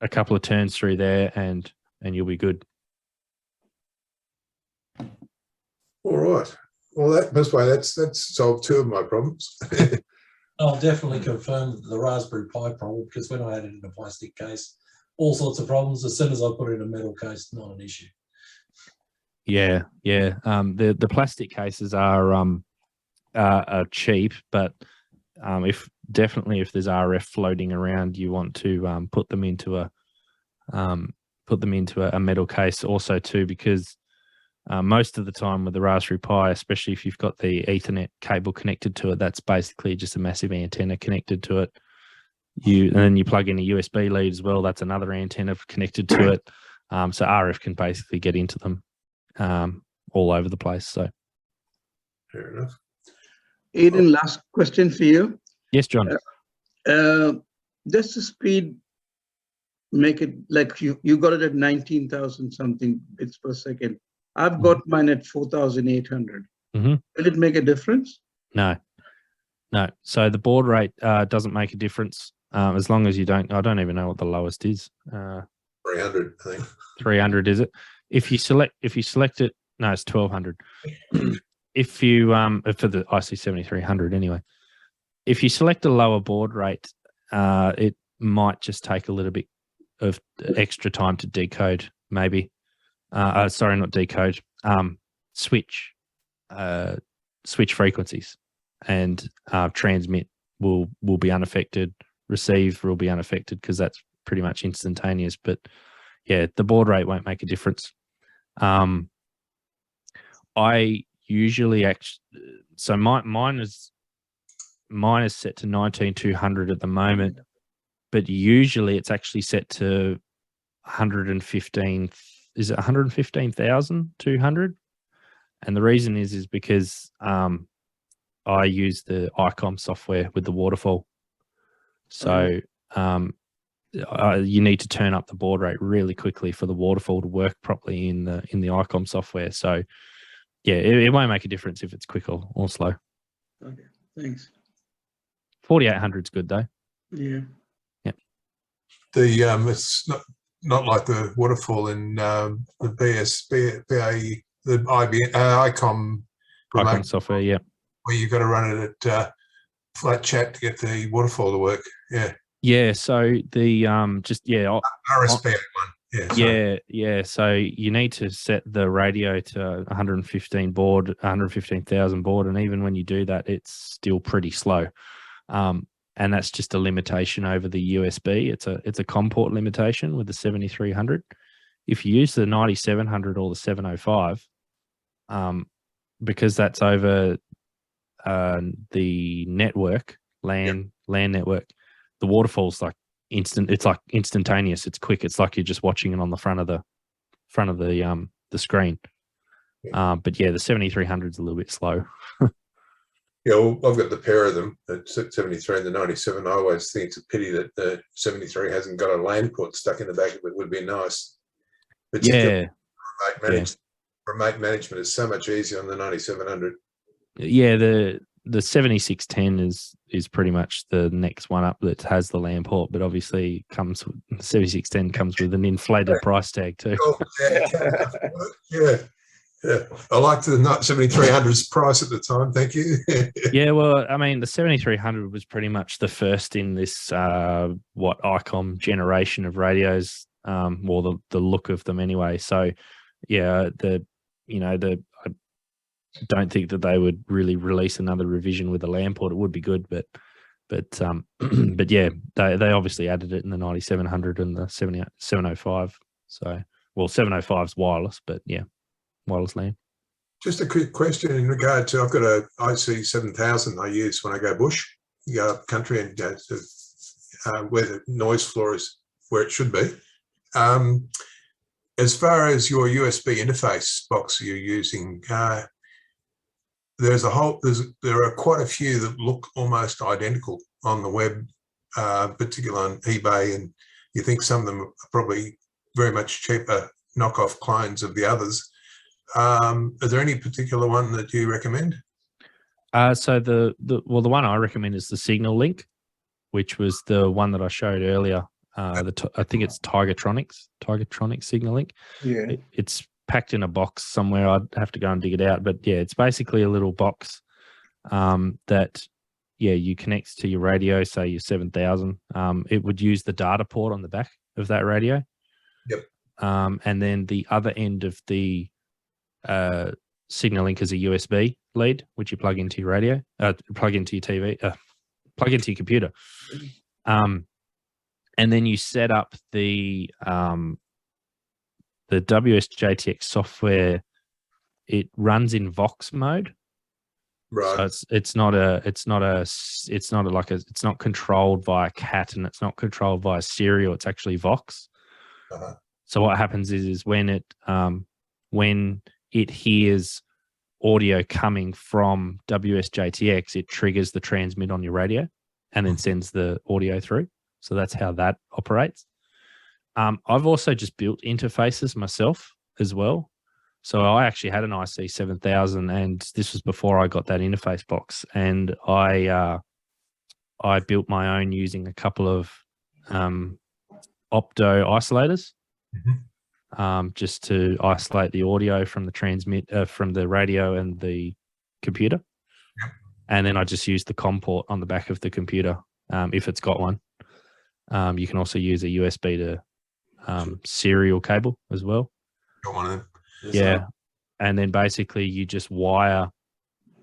a couple of turns through there, and you'll be good. All right. Well, that's solved 2 of my problems. I'll definitely confirm the Raspberry Pi problem, because when I had it in a plastic case, all sorts of problems. As soon as I put it in a metal case, not an issue. Yeah. The plastic cases are cheap, but if there's RF floating around, you want to put them into a metal case also too, because most of the time with the Raspberry Pi, especially if you've got the Ethernet cable connected to it, that's basically just a massive antenna connected to it. And then you plug in a USB lead as well. That's another antenna connected to it. So RF can basically get into them all over the place. So Fair enough. Aidan, last question for you. yes, John. Does the speed make it like you got it at 19,000 something bits per second? I've got mine at 4,800. Mm-hmm. Will it make a difference? No. So the baud rate doesn't make a difference as long as you don't. I don't even know what the lowest is. 300, I think. 300 is it? If you select it, no, it's 1,200. If you for the IC 7300 anyway. If you select a lower baud rate, it might just take a little bit of extra time to decode, maybe. Sorry, not decode. Switch frequencies, and transmit will be unaffected. Receive will be unaffected because that's pretty much instantaneous. But yeah, the baud rate won't make a difference. I usually so mine is set to 19,200 at the moment, but usually it's actually set to 115. Is it 115,200? And the reason is because I use the ICOM software with the waterfall. So you need to turn up the baud rate really quickly for the waterfall to work properly in the ICOM software. So yeah, it won't make a difference if it's quick or slow. Okay, thanks. 4,800 is good though. Yeah. It's not like the waterfall in the BAE, the ICOM remote software, yeah. Where you've got to run it at flat chat to get the waterfall to work. Yeah. Yeah. So the RSPA one. Yeah. Sorry. Yeah. So you need to set the radio to 115,000 baud, and even when you do that, it's still pretty slow. And that's just a limitation over the USB. It's a COM port limitation with the 7300. If you use the 9700 or the 705, because that's over the network, LAN network, the waterfall's like instant. It's like instantaneous. It's quick. It's like you're just watching it on the front of the screen. But yeah, the 7300 is a little bit slow. Yeah, well, I've got the pair of them, the 73 and the 97. I always think it's a pity that the 73 hasn't got a LAN port stuck in the back of it. Would be nice. But yeah. Remote management is so much easier on the 9700. Yeah, the 7610 is pretty much the next one up that has the LAN port, but obviously 7610 comes with an inflated price tag too. Oh, yeah. Yeah, I liked the 7300's price at the time. Thank you. Yeah, well, I mean, the 7300 was pretty much the first in this ICOM generation of radios, or the look of them anyway. So, yeah, the you know, I don't think that they would really release another revision with a LAN port. It would be good, but but yeah, they obviously added it in the 9700 and the 705. So, well, 705's wireless, but yeah, wireless LAN. Just a quick question in regard to, I've got a IC 7000 I use when I go bush. You go up country and go to where the noise floor is, where it should be. As far as your USB interface box you're using, there are quite a few that look almost identical on the web, particularly on eBay, and you think some of them are probably very much cheaper knockoff clones of the others. Are there any particular one that you recommend? So the one I recommend is the Signal Link, which was the one that I showed earlier. I think it's Tigertronics Signal Link. Yeah. It's packed in a box somewhere. I'd have to go and dig it out, but yeah, it's basically a little box that you connect to your radio, say your 7000. It would use the data port on the back of that radio. Yep. And then the other end of the Signal Link is a USB lead, which you plug into your radio, plug into your TV, plug into your computer. And then you set up the WSJT-X software. It runs in Vox mode. Right. So it's not controlled by a cat, and it's not controlled by a serial. It's actually Vox. Uh-huh. So what happens is when it hears audio coming from WSJT-X, it triggers the transmit on your radio and then sends the audio through. So that's how that operates. I've also just built interfaces myself as well. So I actually had an IC 7000, and this was before I got that interface box. And I built my own using a couple of opto isolators, just to isolate the audio from the transmit from the radio and the computer. Yep. And then I just used the COM port on the back of the computer, if it's got one. You can also use a USB to serial cable as well. Got one of them. Yeah. And then basically you just wire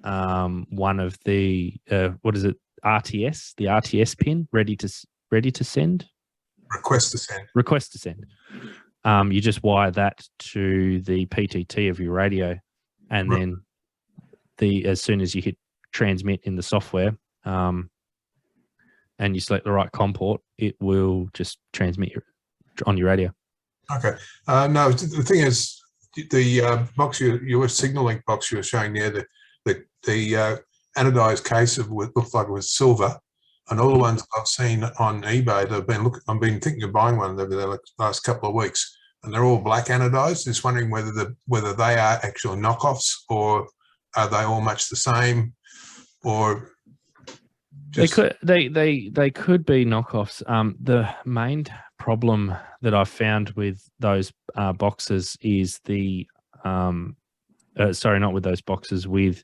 one of the RTS, the RTS pin ready to send. Request to send. You just wire that to the PTT of your radio, and then as soon as you hit transmit in the software, and you select the right COM port, it will just transmit on your radio. Okay. No, the thing is, the box, your Signal Link box you were showing there, the anodized case of what looked like it was silver, and all the ones I've seen on eBay, I've been thinking of buying one over the last couple of weeks, and they're all black anodized. Just wondering whether they are actual knockoffs, or are they all much the same, or just... They could be knockoffs. The main problem that I've found with those boxes is not with those boxes. With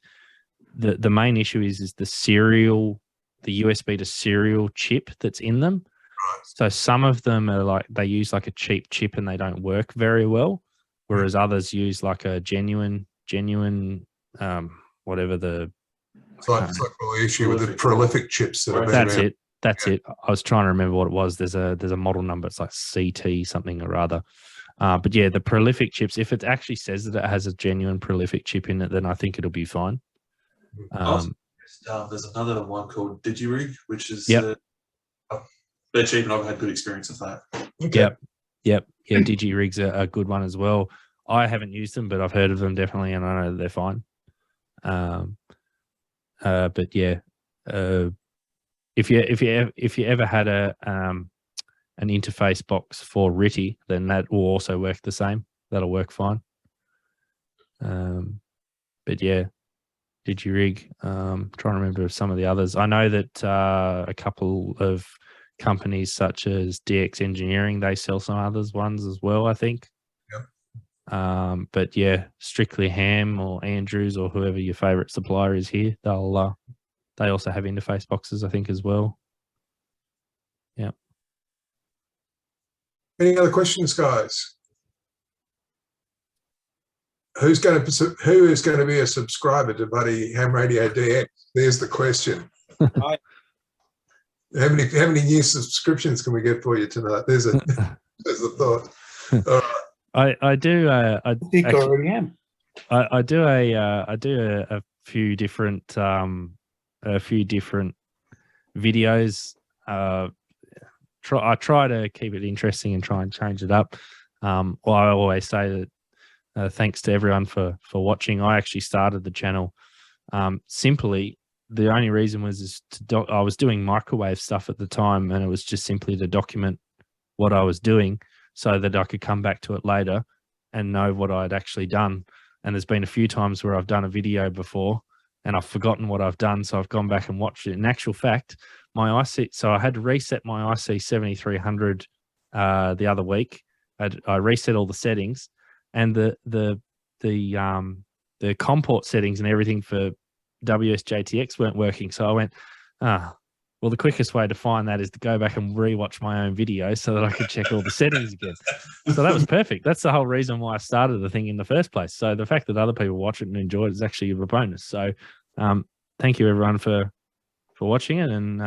the main issue is the serial, the USB to serial chip that's in them. Right. So some of them are they use like a cheap chip and they don't work very well, whereas others use like a genuine whatever the... It's like the issue with the prolific chips that have been That's around. it. That's it. I was trying to remember what it was. There's a model number. It's like CT something or other. But yeah, the prolific chips, if it actually says that it has a genuine prolific chip in it, then I think it'll be fine. There's another one called DigiRig, which is they're cheap, and I've had good experience with that. Okay. Yep. Yeah, DigiRig's a good one as well. I haven't used them, but I've heard of them definitely, and I know that they're fine. But yeah, if you ever had an interface box for RTTY, then that will also work the same. That'll work fine. But yeah, DigiRig. Trying to remember some of the others. I know that a couple of companies such as DX Engineering, they sell some others ones as well, I think. Yep. But yeah, Strictly Ham or Andrews or whoever your favorite supplier is here, they also have interface boxes, I think, as well. Yeah. Any other questions, guys? who is going to be a subscriber to Buddy Ham Radio DX? There's the question. Hi. How many new subscriptions can we get for you tonight? There's a thought. All right. I do. I think I already am. I do a few different videos. I try to keep it interesting and try and change it up. Well, I always say that thanks to everyone for watching. I actually started the channel simply. The only reason was I was doing microwave stuff at the time, and it was just simply to document what I was doing so that I could come back to it later and know what I'd actually done. And there's been a few times where I've done a video before and I've forgotten what I've done, so I've gone back and watched it. In actual fact, my IC, so I had to reset my IC 7300 the other week. I reset all the settings, and the COM port settings and everything for WSJT-X weren't working. So I went, well, the quickest way to find that is to go back and rewatch my own video so that I could check all the settings again. So that was perfect. That's the whole reason why I started the thing in the first place. So the fact that other people watch it and enjoy it is actually a bonus. So thank you everyone for watching it. And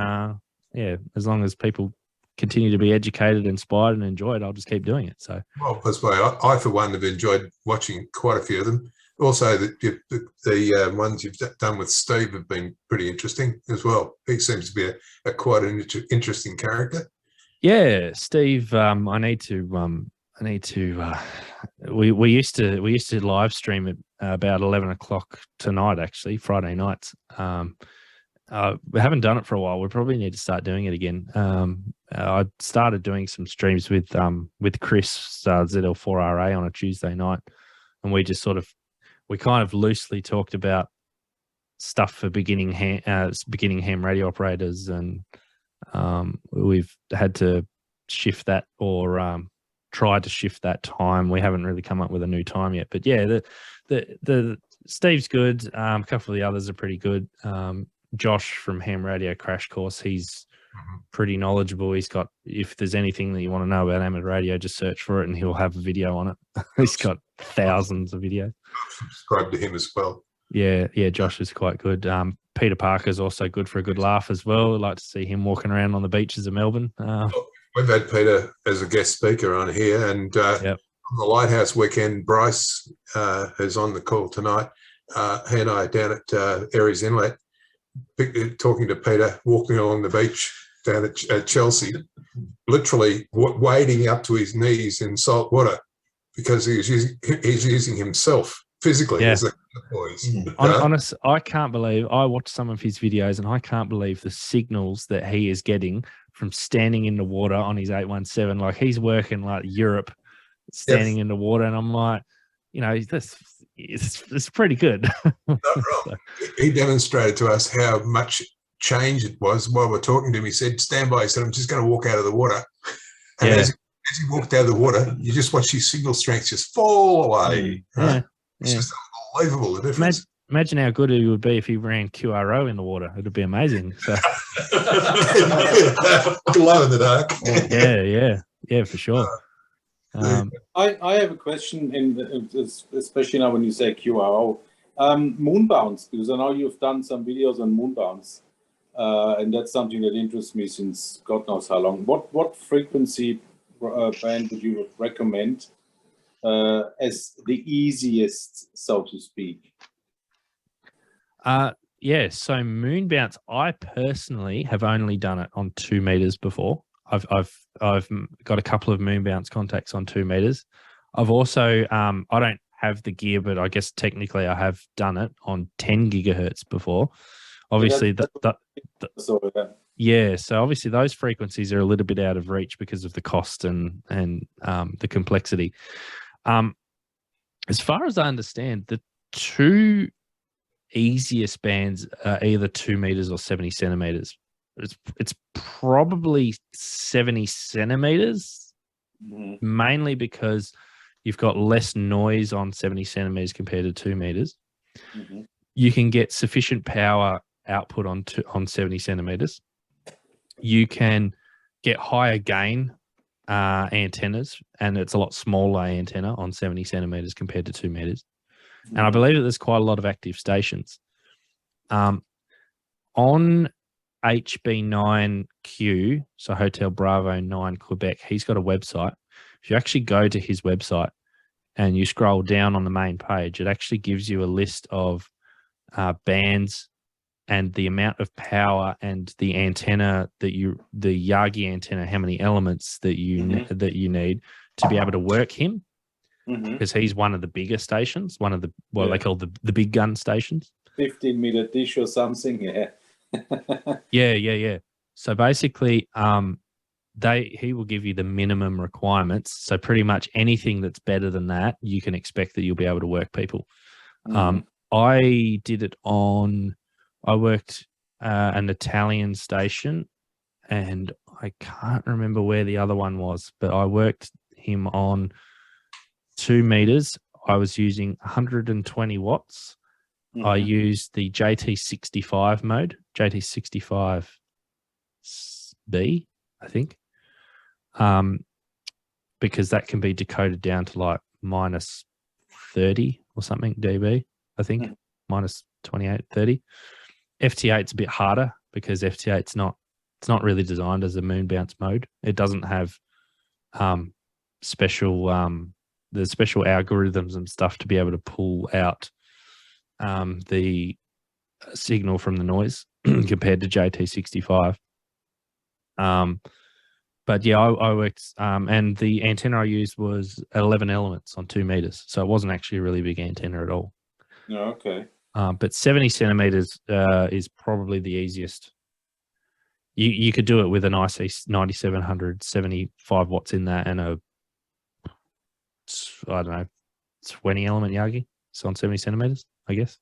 yeah, as long as people continue to be educated, inspired and enjoy it, I'll just keep doing it. So, well, that's why I for one have enjoyed watching quite a few of them. Also, the ones you've done with Steve have been pretty interesting as well. He seems to be a quite an interesting character. Yeah, Steve. I need to. We used to live stream at about 11 o'clock tonight. Actually, Friday nights. We haven't done it for a while. We probably need to start doing it again. I started doing some streams with Chris ZL4RA on a Tuesday night, and we just we kind of loosely talked about stuff for beginning ham radio operators, and we've had to shift that or try to shift that time. We haven't really come up with a new time yet, but yeah, the Steve's good. A couple of the others are pretty good. Josh from Ham Radio Crash Course, he's pretty knowledgeable. He's got, if there's anything that you want to know about amateur radio, just search for it and he'll have a video on it. He's got thousands of videos. Subscribe to him as well. Yeah, Josh is quite good. Peter Parker's also good for a good laugh as well. I'd like to see him walking around on the beaches of Melbourne. We've had Peter as a guest speaker on here, and yep. On the Lighthouse weekend, Bryce is on the call tonight. He and I are down at Aries Inlet, talking to Peter, walking along the beach down at Chelsea, literally wading up to his knees in salt water because he's using himself physically as a boys. Honest, I can't believe, I watched some of his videos and I can't believe the signals that he is getting from standing in the water on his 817. Like, he's working like Europe, standing in the water, and I'm like, you know, it's pretty good. Not wrong. He demonstrated to us how much change it was while we're talking to him. He said, stand by. He said, I'm just going to walk out of the water. And as he walked out of the water, you just watch his signal strength just fall away. Right? It's just unbelievable, the difference. Imagine how good it would be if he ran QRO in the water. It would be amazing. So. Glow in the dark. Yeah, for sure. I have a question, especially now when you say QRO. Moonbounce, because I know you've done some videos on moonbounce, and that's something that interests me since God knows how long. What frequency band would you recommend as the easiest, so to speak? Yeah, so moonbounce, I personally have only done it on 2 meters before. I've got a couple of moonbounce contacts on 2 meters. I've also I don't have the gear, but I guess technically I have done it on 10 gigahertz before. Obviously, so obviously those frequencies are a little bit out of reach because of the cost and the complexity. As far as I understand, the 2 easiest bands are either 2 meters or 70 centimeters. It's probably 70 centimeters, mainly because you've got less noise on 70 centimeters compared to 2 meters. You can get sufficient power output on 70 centimeters. You can get higher gain antennas, and it's a lot smaller antenna on 70 centimeters compared to 2 meters. And I believe that there's quite a lot of active stations. On HB9Q, so Hotel Bravo 9 Quebec, he's got a website. If you actually go to his website and you scroll down on the main page, it actually gives you a list of bands and the amount of power and the antenna that the Yagi antenna, how many elements that you need to be able to work him, because he's one of the bigger stations, one of the they call the big gun stations. 15-meter dish or something, yeah. Yeah. So basically, he will give you the minimum requirements. So pretty much anything that's better than that, you can expect that you'll be able to work people. I did it on. I worked an Italian station, and I can't remember where the other one was, but I worked him on 2 meters. I was using 120 watts. I used the JT65 mode, JT65B, I think, because that can be decoded down to like minus 30 or something dB, I think, minus 28, 30. FT8's a bit harder because FT8's not really designed as a moon bounce mode. It doesn't have special algorithms and stuff to be able to pull out the signal from the noise compared to JT65. But yeah, I worked, and the antenna I used was 11 elements on 2 meters. So it wasn't actually a really big antenna at all. No, okay. But 70 centimeters is probably the easiest. You could do it with an IC 9700, 75 watts in that, and I don't know, 20 element Yagi. So on 70 centimeters, I guess.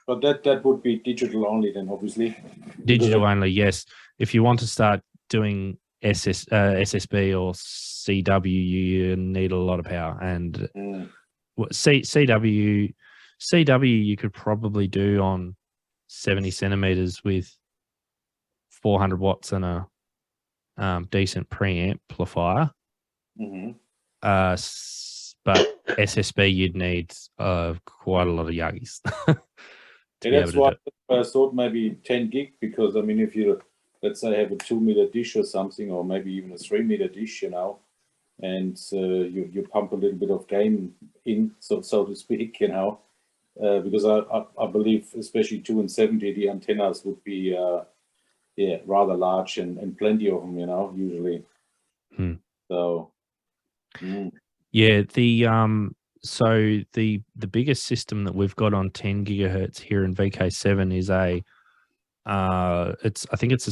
But that would be digital only then, obviously. Digital only, yes. If you want to start doing SSB or CW, you need a lot of power. And CW you could probably do on 70 centimeters with 400 watts and a decent preamplifier. But SSB, you'd need quite a lot of Yagis. That's why I thought maybe 10 gig, because I mean, if you, let's say, have a 2 meter dish or something, or maybe even a 3 meter dish, and you pump a little bit of gain in, so to speak, because I believe, especially 2 and 70, the antennas would be rather large and plenty of them, usually. So. Yeah, so the biggest system that we've got on 10 gigahertz here in VK7 is I think it's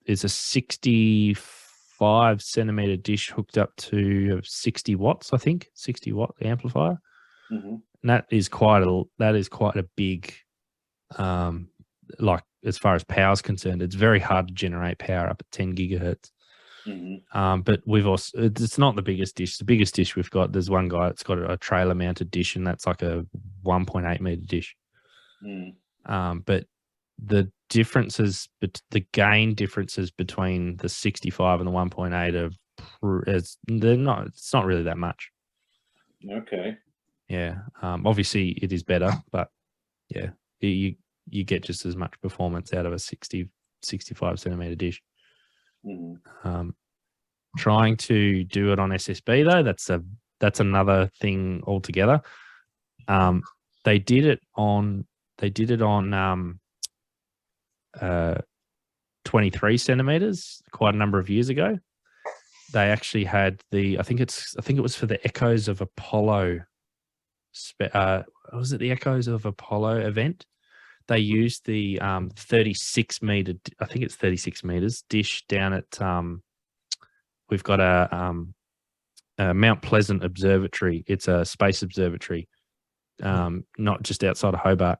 a 65 centimeter dish hooked up to 60 watts, I think, 60 watt amplifier. And that is quite a big, like, as far as power is concerned, it's very hard to generate power up at 10 gigahertz. But we've also, it's not the biggest dish. The biggest dish we've got, there's one guy that's got a trailer mounted dish, and that's like a 1.8 meter dish. But the differences, the gain differences between the 65 and the 1.8 it's not really that much. Okay. Yeah. Obviously it is better, but yeah, you get just as much performance out of a 65 centimeter dish. Trying to do it on SSB though, that's another thing altogether. They did it on 23 centimeters quite a number of years ago. They actually had I think it was for the Echoes of Apollo. Was it the Echoes of Apollo event? They used the 36 meter, I think it's 36 meters dish down at we've got a Mount Pleasant Observatory. It's a space observatory, not just outside of Hobart.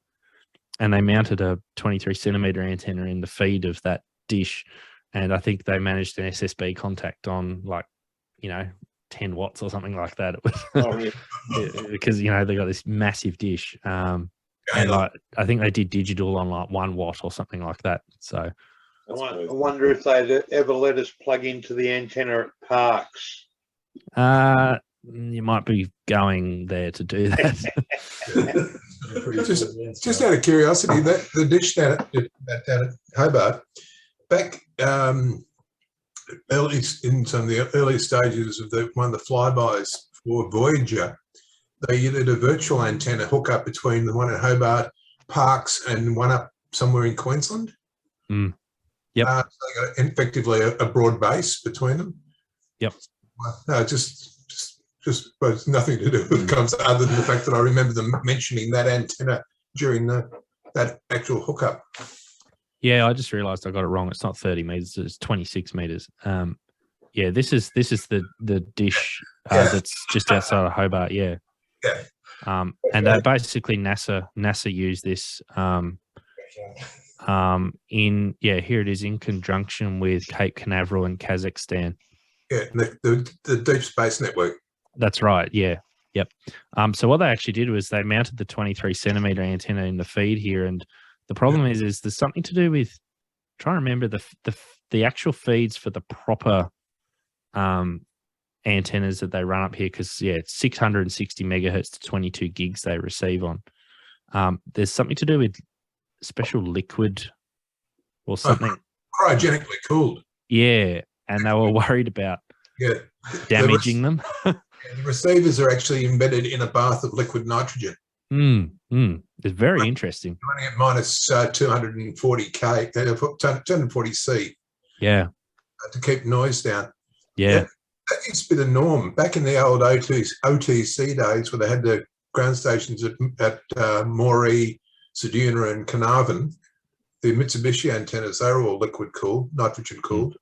And they mounted a 23 centimeter antenna in the feed of that dish. And I think they managed an SSB contact on 10 watts or something like that. It was because, they got this massive dish. And I think they did digital on 1 watt or something like that. So I wonder if they'd ever let us plug into the antenna at parks. You might be going there to do that. Just out of curiosity, that the dish down at Hobart, back early in some of the early stages of one of the flybys for Voyager, they did a virtual antenna hookup between the one at Hobart, Parkes, and one up somewhere in Queensland. Yep. So they got effectively a broad base between them. Yep. No, just but nothing to do with comms other than the fact that I remember them mentioning that antenna during that actual hookup. Yeah, I just realised I got it wrong. It's not 30 meters; it's 26 meters. Yeah, this is the dish that's just outside of Hobart. Yeah. Yeah. And basically NASA used this here it is, in conjunction with Cape Canaveral and Kazakhstan. Yeah, the Deep Space Network. That's right. Yeah. Yep. So what they actually did was they mounted the 23 centimeter antenna in the feed here, and the problem is there's something to do with trying to remember the actual feeds for the proper antennas that they run up here, because it's 660 megahertz to 22 gigs they receive on. There's something to do with special liquid or something. Cryogenically cooled. Yeah, and they were worried about damaging them. The receivers are actually embedded in a bath of liquid nitrogen. It's very interesting. Running at minus 240 C. Yeah. To keep noise down. Yeah. That used to be the norm. Back in the old OTC days, where they had the ground stations at Moree, Ceduna and Carnarvon, the Mitsubishi antennas, they were all liquid cooled, nitrogen cooled.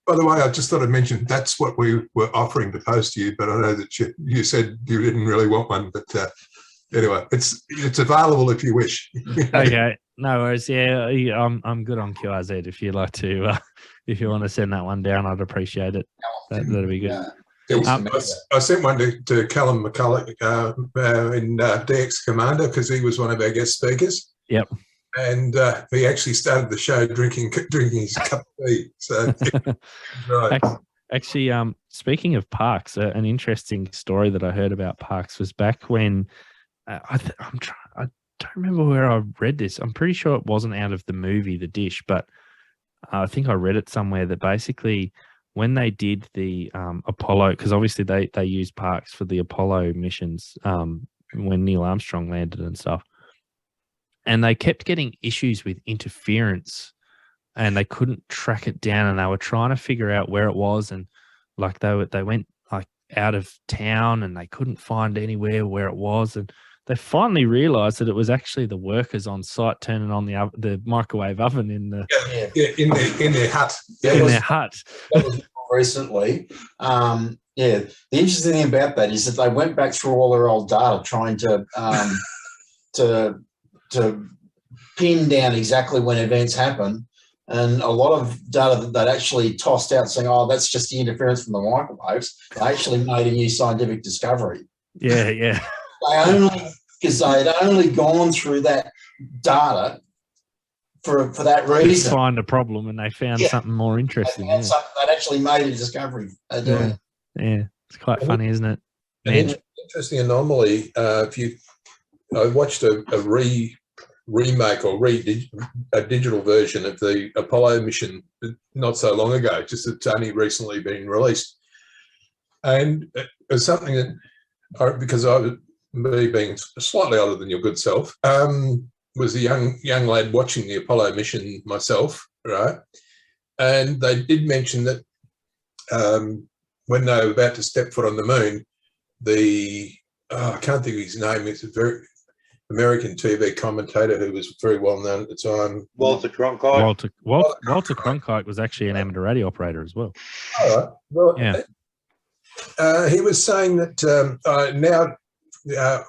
By the way, I just thought I'd mention that's what we were offering to post to you, but I know that you said you didn't really want one. But anyway, it's available if you wish. Okay, no worries. Yeah, I'm good on QRZ. If you'd like to, if you want to send that one down, I'd appreciate it. That'd be good. I sent one to Callum McCulloch in DX Commander, because he was one of our guest speakers. Yep. And he actually started the show drinking his cup of tea. So, right. Actually, speaking of Parkes, an interesting story that I heard about Parkes was back when I don't remember where I read this. I'm pretty sure it wasn't out of the movie The Dish, but I think I read it somewhere that basically when they did the Apollo, because obviously they used Parkes for the Apollo missions when Neil Armstrong landed and stuff. And they kept getting issues with interference, and they couldn't track it down, and they were trying to figure out where it was, and like they went like out of town and they couldn't find anywhere where it was, and they finally realized that it was actually the workers on site turning on the microwave oven in the in their hut. Their hut. That was recently. The interesting thing about that is that they went back through all their old data trying to pin down exactly when events happen, and a lot of data that they'd actually tossed out saying, oh, that's just the interference from the microwaves, they actually made a new scientific discovery. Yeah. Because they had only gone through that data for that reason. To find a problem, and they found something more interesting. They'd actually made a discovery. Yeah, it's quite funny, isn't it? An interesting anomaly. I watched a remake or a digital version of the Apollo mission not so long ago, just it's only recently been released. And it was something that, because me being slightly older than your good self, was a young lad watching the Apollo mission myself, right? And they did mention that when they were about to step foot on the moon, I can't think of his name, it's a very American TV commentator who was very well known at the time. Walter Cronkite. Walter Cronkite was actually an amateur radio operator as well. All right. Well, he was saying that now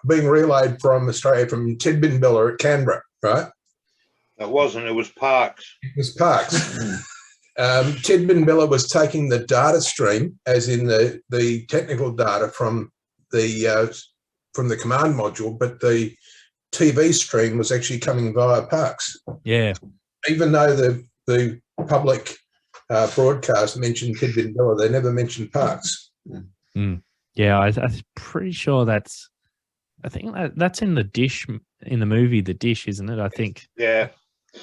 being relayed from Australia from Ted Binbella at Canberra, right? It wasn't. It was Parkes. It was Parkes. Ted Binbella was taking the data stream, as in the technical data from the command module, but the TV stream was actually coming via Parkes. Yeah. Even though the public broadcast mentioned Ted Binbella, they never mentioned Parkes. Yeah, I'm pretty sure that's. I think that's in the dish in the movie, The Dish, isn't it? I think. Yeah.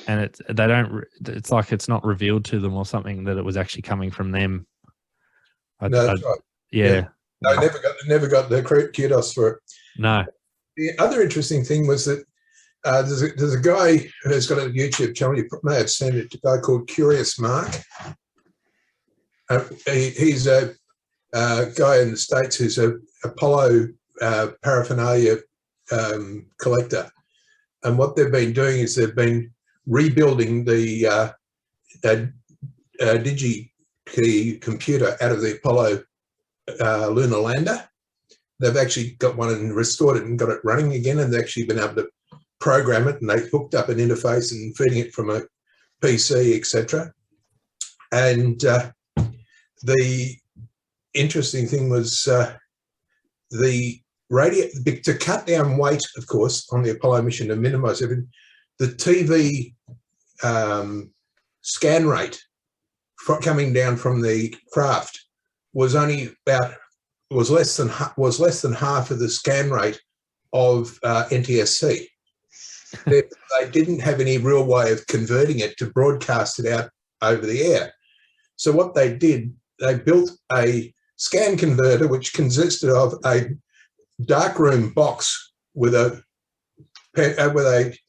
And they don't. It's like it's not revealed to them or something that it was actually coming from them. No, that's right. Yeah. I never got the kudos for it. No. The other interesting thing was that there's a guy who's got a YouTube channel. You may have seen it. A guy called Curious Mark. He's a guy in the States who's a Apollo paraphernalia collector, and what they've been doing is they've been rebuilding the DigiKey computer out of the Apollo lunar lander. They've actually got one and restored it and got it running again, and they've actually been able to program it, and they hooked up an interface and feeding it from a PC, etc. And the interesting thing was the radio, to cut down weight, of course, on the Apollo mission to minimize everything, the TV scan rate coming down from the craft was only about was less than half of the scan rate of NTSC. They didn't have any real way of converting it to broadcast it out over the air. So what they did, they built a scan converter which consisted of a darkroom box with a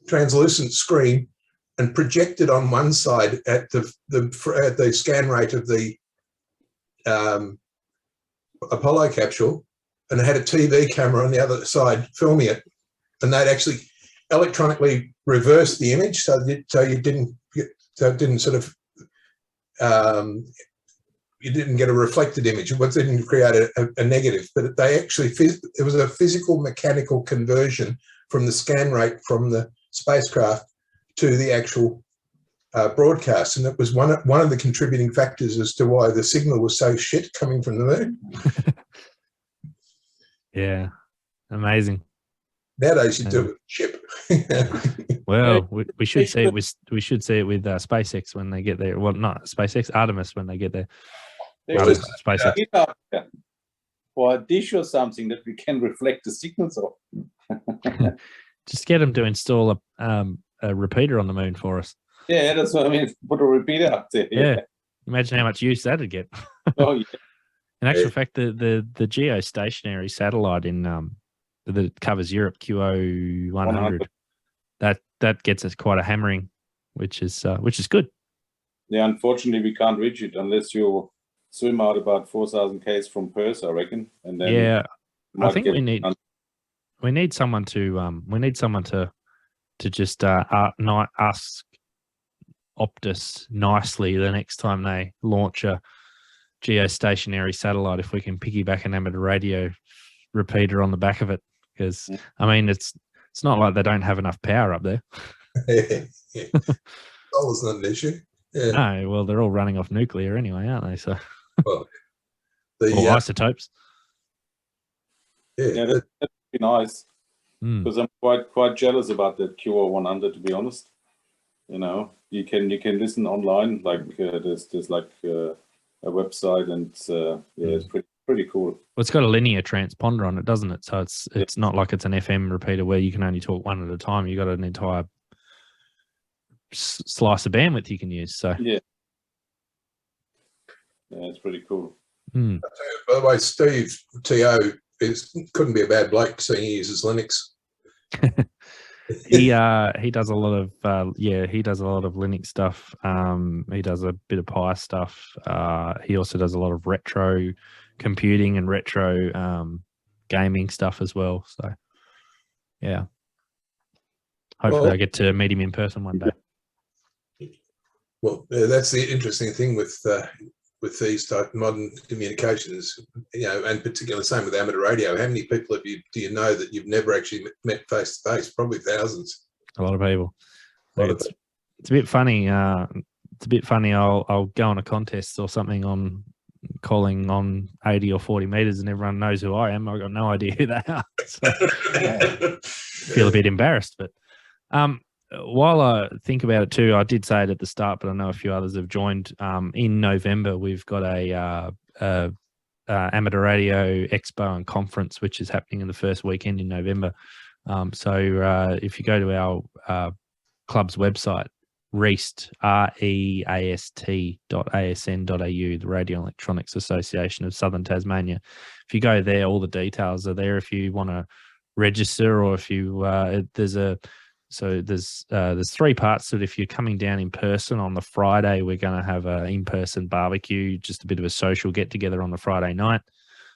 translucent screen and projected on one side at the scan rate of the Apollo capsule, and it had a TV camera on the other side filming it, and they'd actually electronically reverse the image so it didn't sort of you didn't get a reflected image. It didn't create a negative, but they actually it was a physical mechanical conversion from the scan rate from the spacecraft to the actual broadcast, and it was one of the contributing factors as to why the signal was so shit coming from the moon. Yeah, amazing. Nowadays you do it with chip. Well, we should see it with SpaceX when they get there. Well, not SpaceX, Artemis when they get there. SpaceX. Or a dish or something that we can reflect the signals of. Just get them to install a repeater on the moon for us. Yeah, that's what I mean. Put a repeater up there. Yeah. Imagine how much use that'd get. Oh yeah. In actual fact, the geostationary satellite that covers Europe, QO100, that gets us quite a hammering, which is good. Yeah, unfortunately, we can't reach it unless you swim out about 4,000 k's from Perth, I reckon. And then yeah, I think we need someone to just ask Optus nicely the next time they launch a geostationary satellite if we can piggyback an amateur radio repeater on the back of it, because I mean it's not like they don't have enough power up there. Solar's not an issue. Yeah. No, well they're all running off nuclear anyway, aren't they? So well, or isotopes. Yeah, that'd be nice. Because I'm quite jealous about that QO100, to be honest. You know, you can listen online, like there's like a website, and it's pretty cool. Well, it's got a linear transponder on it, doesn't it? So it's not like it's an FM repeater where you can only talk one at a time. You got an entire slice of bandwidth you can use. So yeah, it's pretty cool. By the way, Steve T.O. couldn't be a bad bloke seeing he uses Linux. He does a lot of Linux stuff. He does a bit of Pi stuff. He also does a lot of retro computing and retro gaming stuff as well. So yeah, hopefully I get to meet him in person one day. Well, that's the interesting thing with these type of modern communications, you know, and particularly same with amateur radio. How many people do you know that you've never actually met face to face? Probably thousands. A lot of people. It's a bit funny. It's a bit funny. I'll go on a contest or something on calling on 80 or 40 meters, and everyone knows who I am. I've got no idea who they are. So, feel a bit embarrassed, but while I think about it too, I did say it at the start, but I know a few others have joined. In November, we've got a Amateur Radio Expo and Conference, which is happening in the first weekend in November. So if you go to our club's website, reast.asn.au, the Radio and Electronics Association of Southern Tasmania. If you go there, all the details are there. If you want to register, or if you there's 3 parts to it. If you're coming down in person on the Friday, we're going to have an in-person barbecue, just a bit of a social get-together on the Friday night.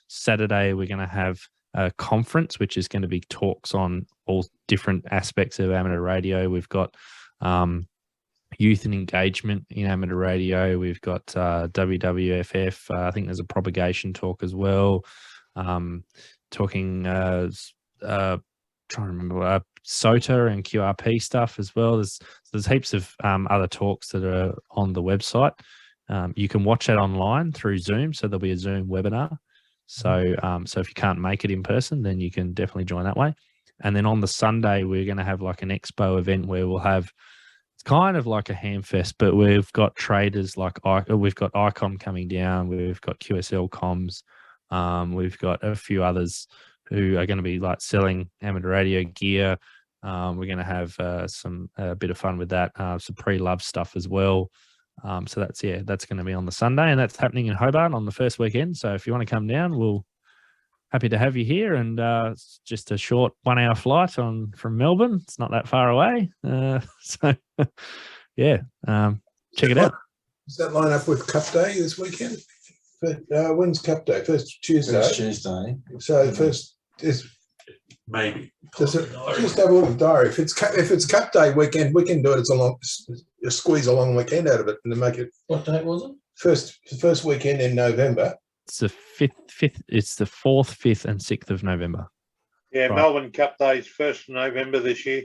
Saturday, we're going to have a conference, which is going to be talks on all different aspects of amateur radio. We've got youth and engagement in amateur radio. We've got WWFF. I think there's a propagation talk as well. Talking, trying to remember, SOTA and QRP stuff as well. There's heaps of other talks that are on the website. You can watch that online through Zoom, so there'll be a Zoom webinar. So so if you can't make it in person, then you can definitely join that way. And then on the Sunday, we're going to have like an expo event where we'll have, it's kind of like a hamfest, but we've got traders like, we've got Icon coming down, we've got QSL Comms, we've got a few others who are going to be like selling amateur radio gear. We're going to have a bit of fun with that, some pre-love stuff as well. So that's going to be on the Sunday, and that's happening in Hobart on the first weekend. So if you want to come down, we'll happy to have you here. And it's just a short 1-hour flight from Melbourne. It's not that far away. So yeah, check it out. Does that line up with Cup Day this weekend? When's Cup Day? First Tuesday. First Tuesday. So first is Maybe. just have a look at the diary. If it's Cup Day weekend, we can do it. It's squeeze a long weekend out of it and then make it. What date was it? First weekend in November. It's the 5th. It's the 4th, 5th, and 6th of November. Yeah, Right. Melbourne Cup Day is 1st of November this year.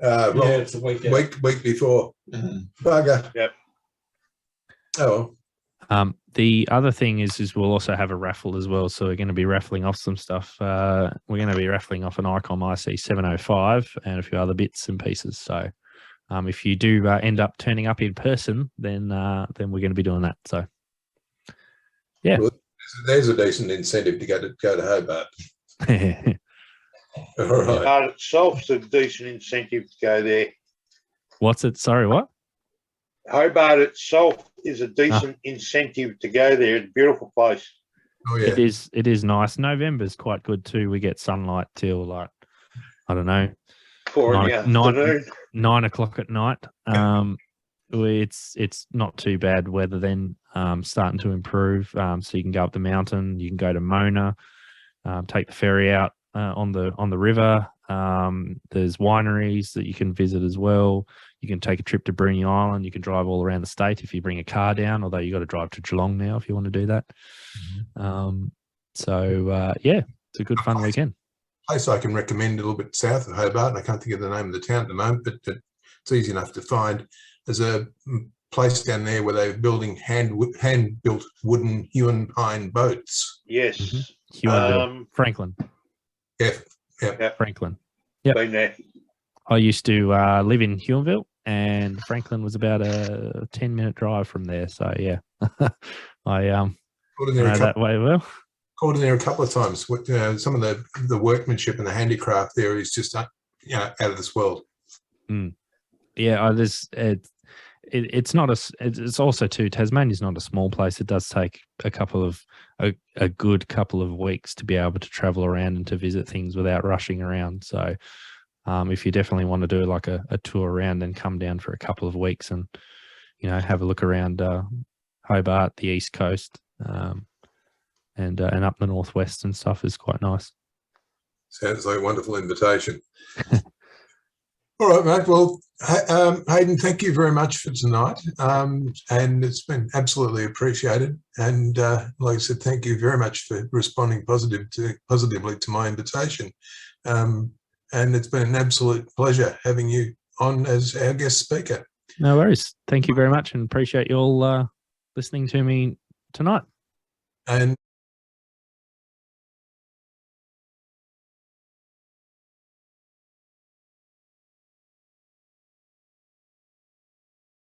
Well, It's a weekend. week before. Bugger. Yep. Oh, The other thing is we'll also have a raffle as well. So we're going to be raffling off some stuff. We're going to be raffling off an Icom IC 705 and a few other bits and pieces. So if you do end up turning up in person, then we're going to be doing that. So yeah, well, there's a decent incentive to go to Hobart. All right. Hobart itself's a decent incentive to go there. What's it? Sorry, what? Hobart itself is a decent incentive to go there. It's a beautiful place. Oh yeah. It is nice. November's quite good too. We get sunlight till like, I don't know, 4 in the afternoon. 9 o'clock at night. It's not too bad weather then, starting to improve. So you can go up the mountain, you can go to Mona, take the ferry out on the river. There's wineries that you can visit as well. You can take a trip to Bruny Island. You can drive all around the state if you bring a car down, although you got to drive to Geelong now if you want to do that. Yeah, it's a good fun weekend. Place I can recommend a little bit south of Hobart, and I can't think of the name of the town at the moment, but it's easy enough to find. There's a place down there where they're building hand-built wooden Huon pine boats. Yes. Franklin. Yeah. Franklin. Yep. Been there. I used to live in Huonville, and Franklin was about a 10-minute drive from there. So yeah, I know that way well. Called in there a couple of times. Some of the workmanship and the handicraft there is just out of this world. Yeah, it's not it's also too, Tasmania's not a small place. It does take a good couple of weeks to be able to travel around and to visit things without rushing around. So if you definitely want to do like a tour around, then come down for a couple of weeks and have a look around Hobart, the East Coast, and up the northwest and stuff is quite nice. Sounds like a wonderful invitation. All right, mate. Well, Hayden, thank you very much for tonight. And it's been absolutely appreciated. And like I said, thank you very much for responding positively to my invitation. And it's been an absolute pleasure having you on as our guest speaker. No worries. Thank you very much, and appreciate you all listening to me tonight. And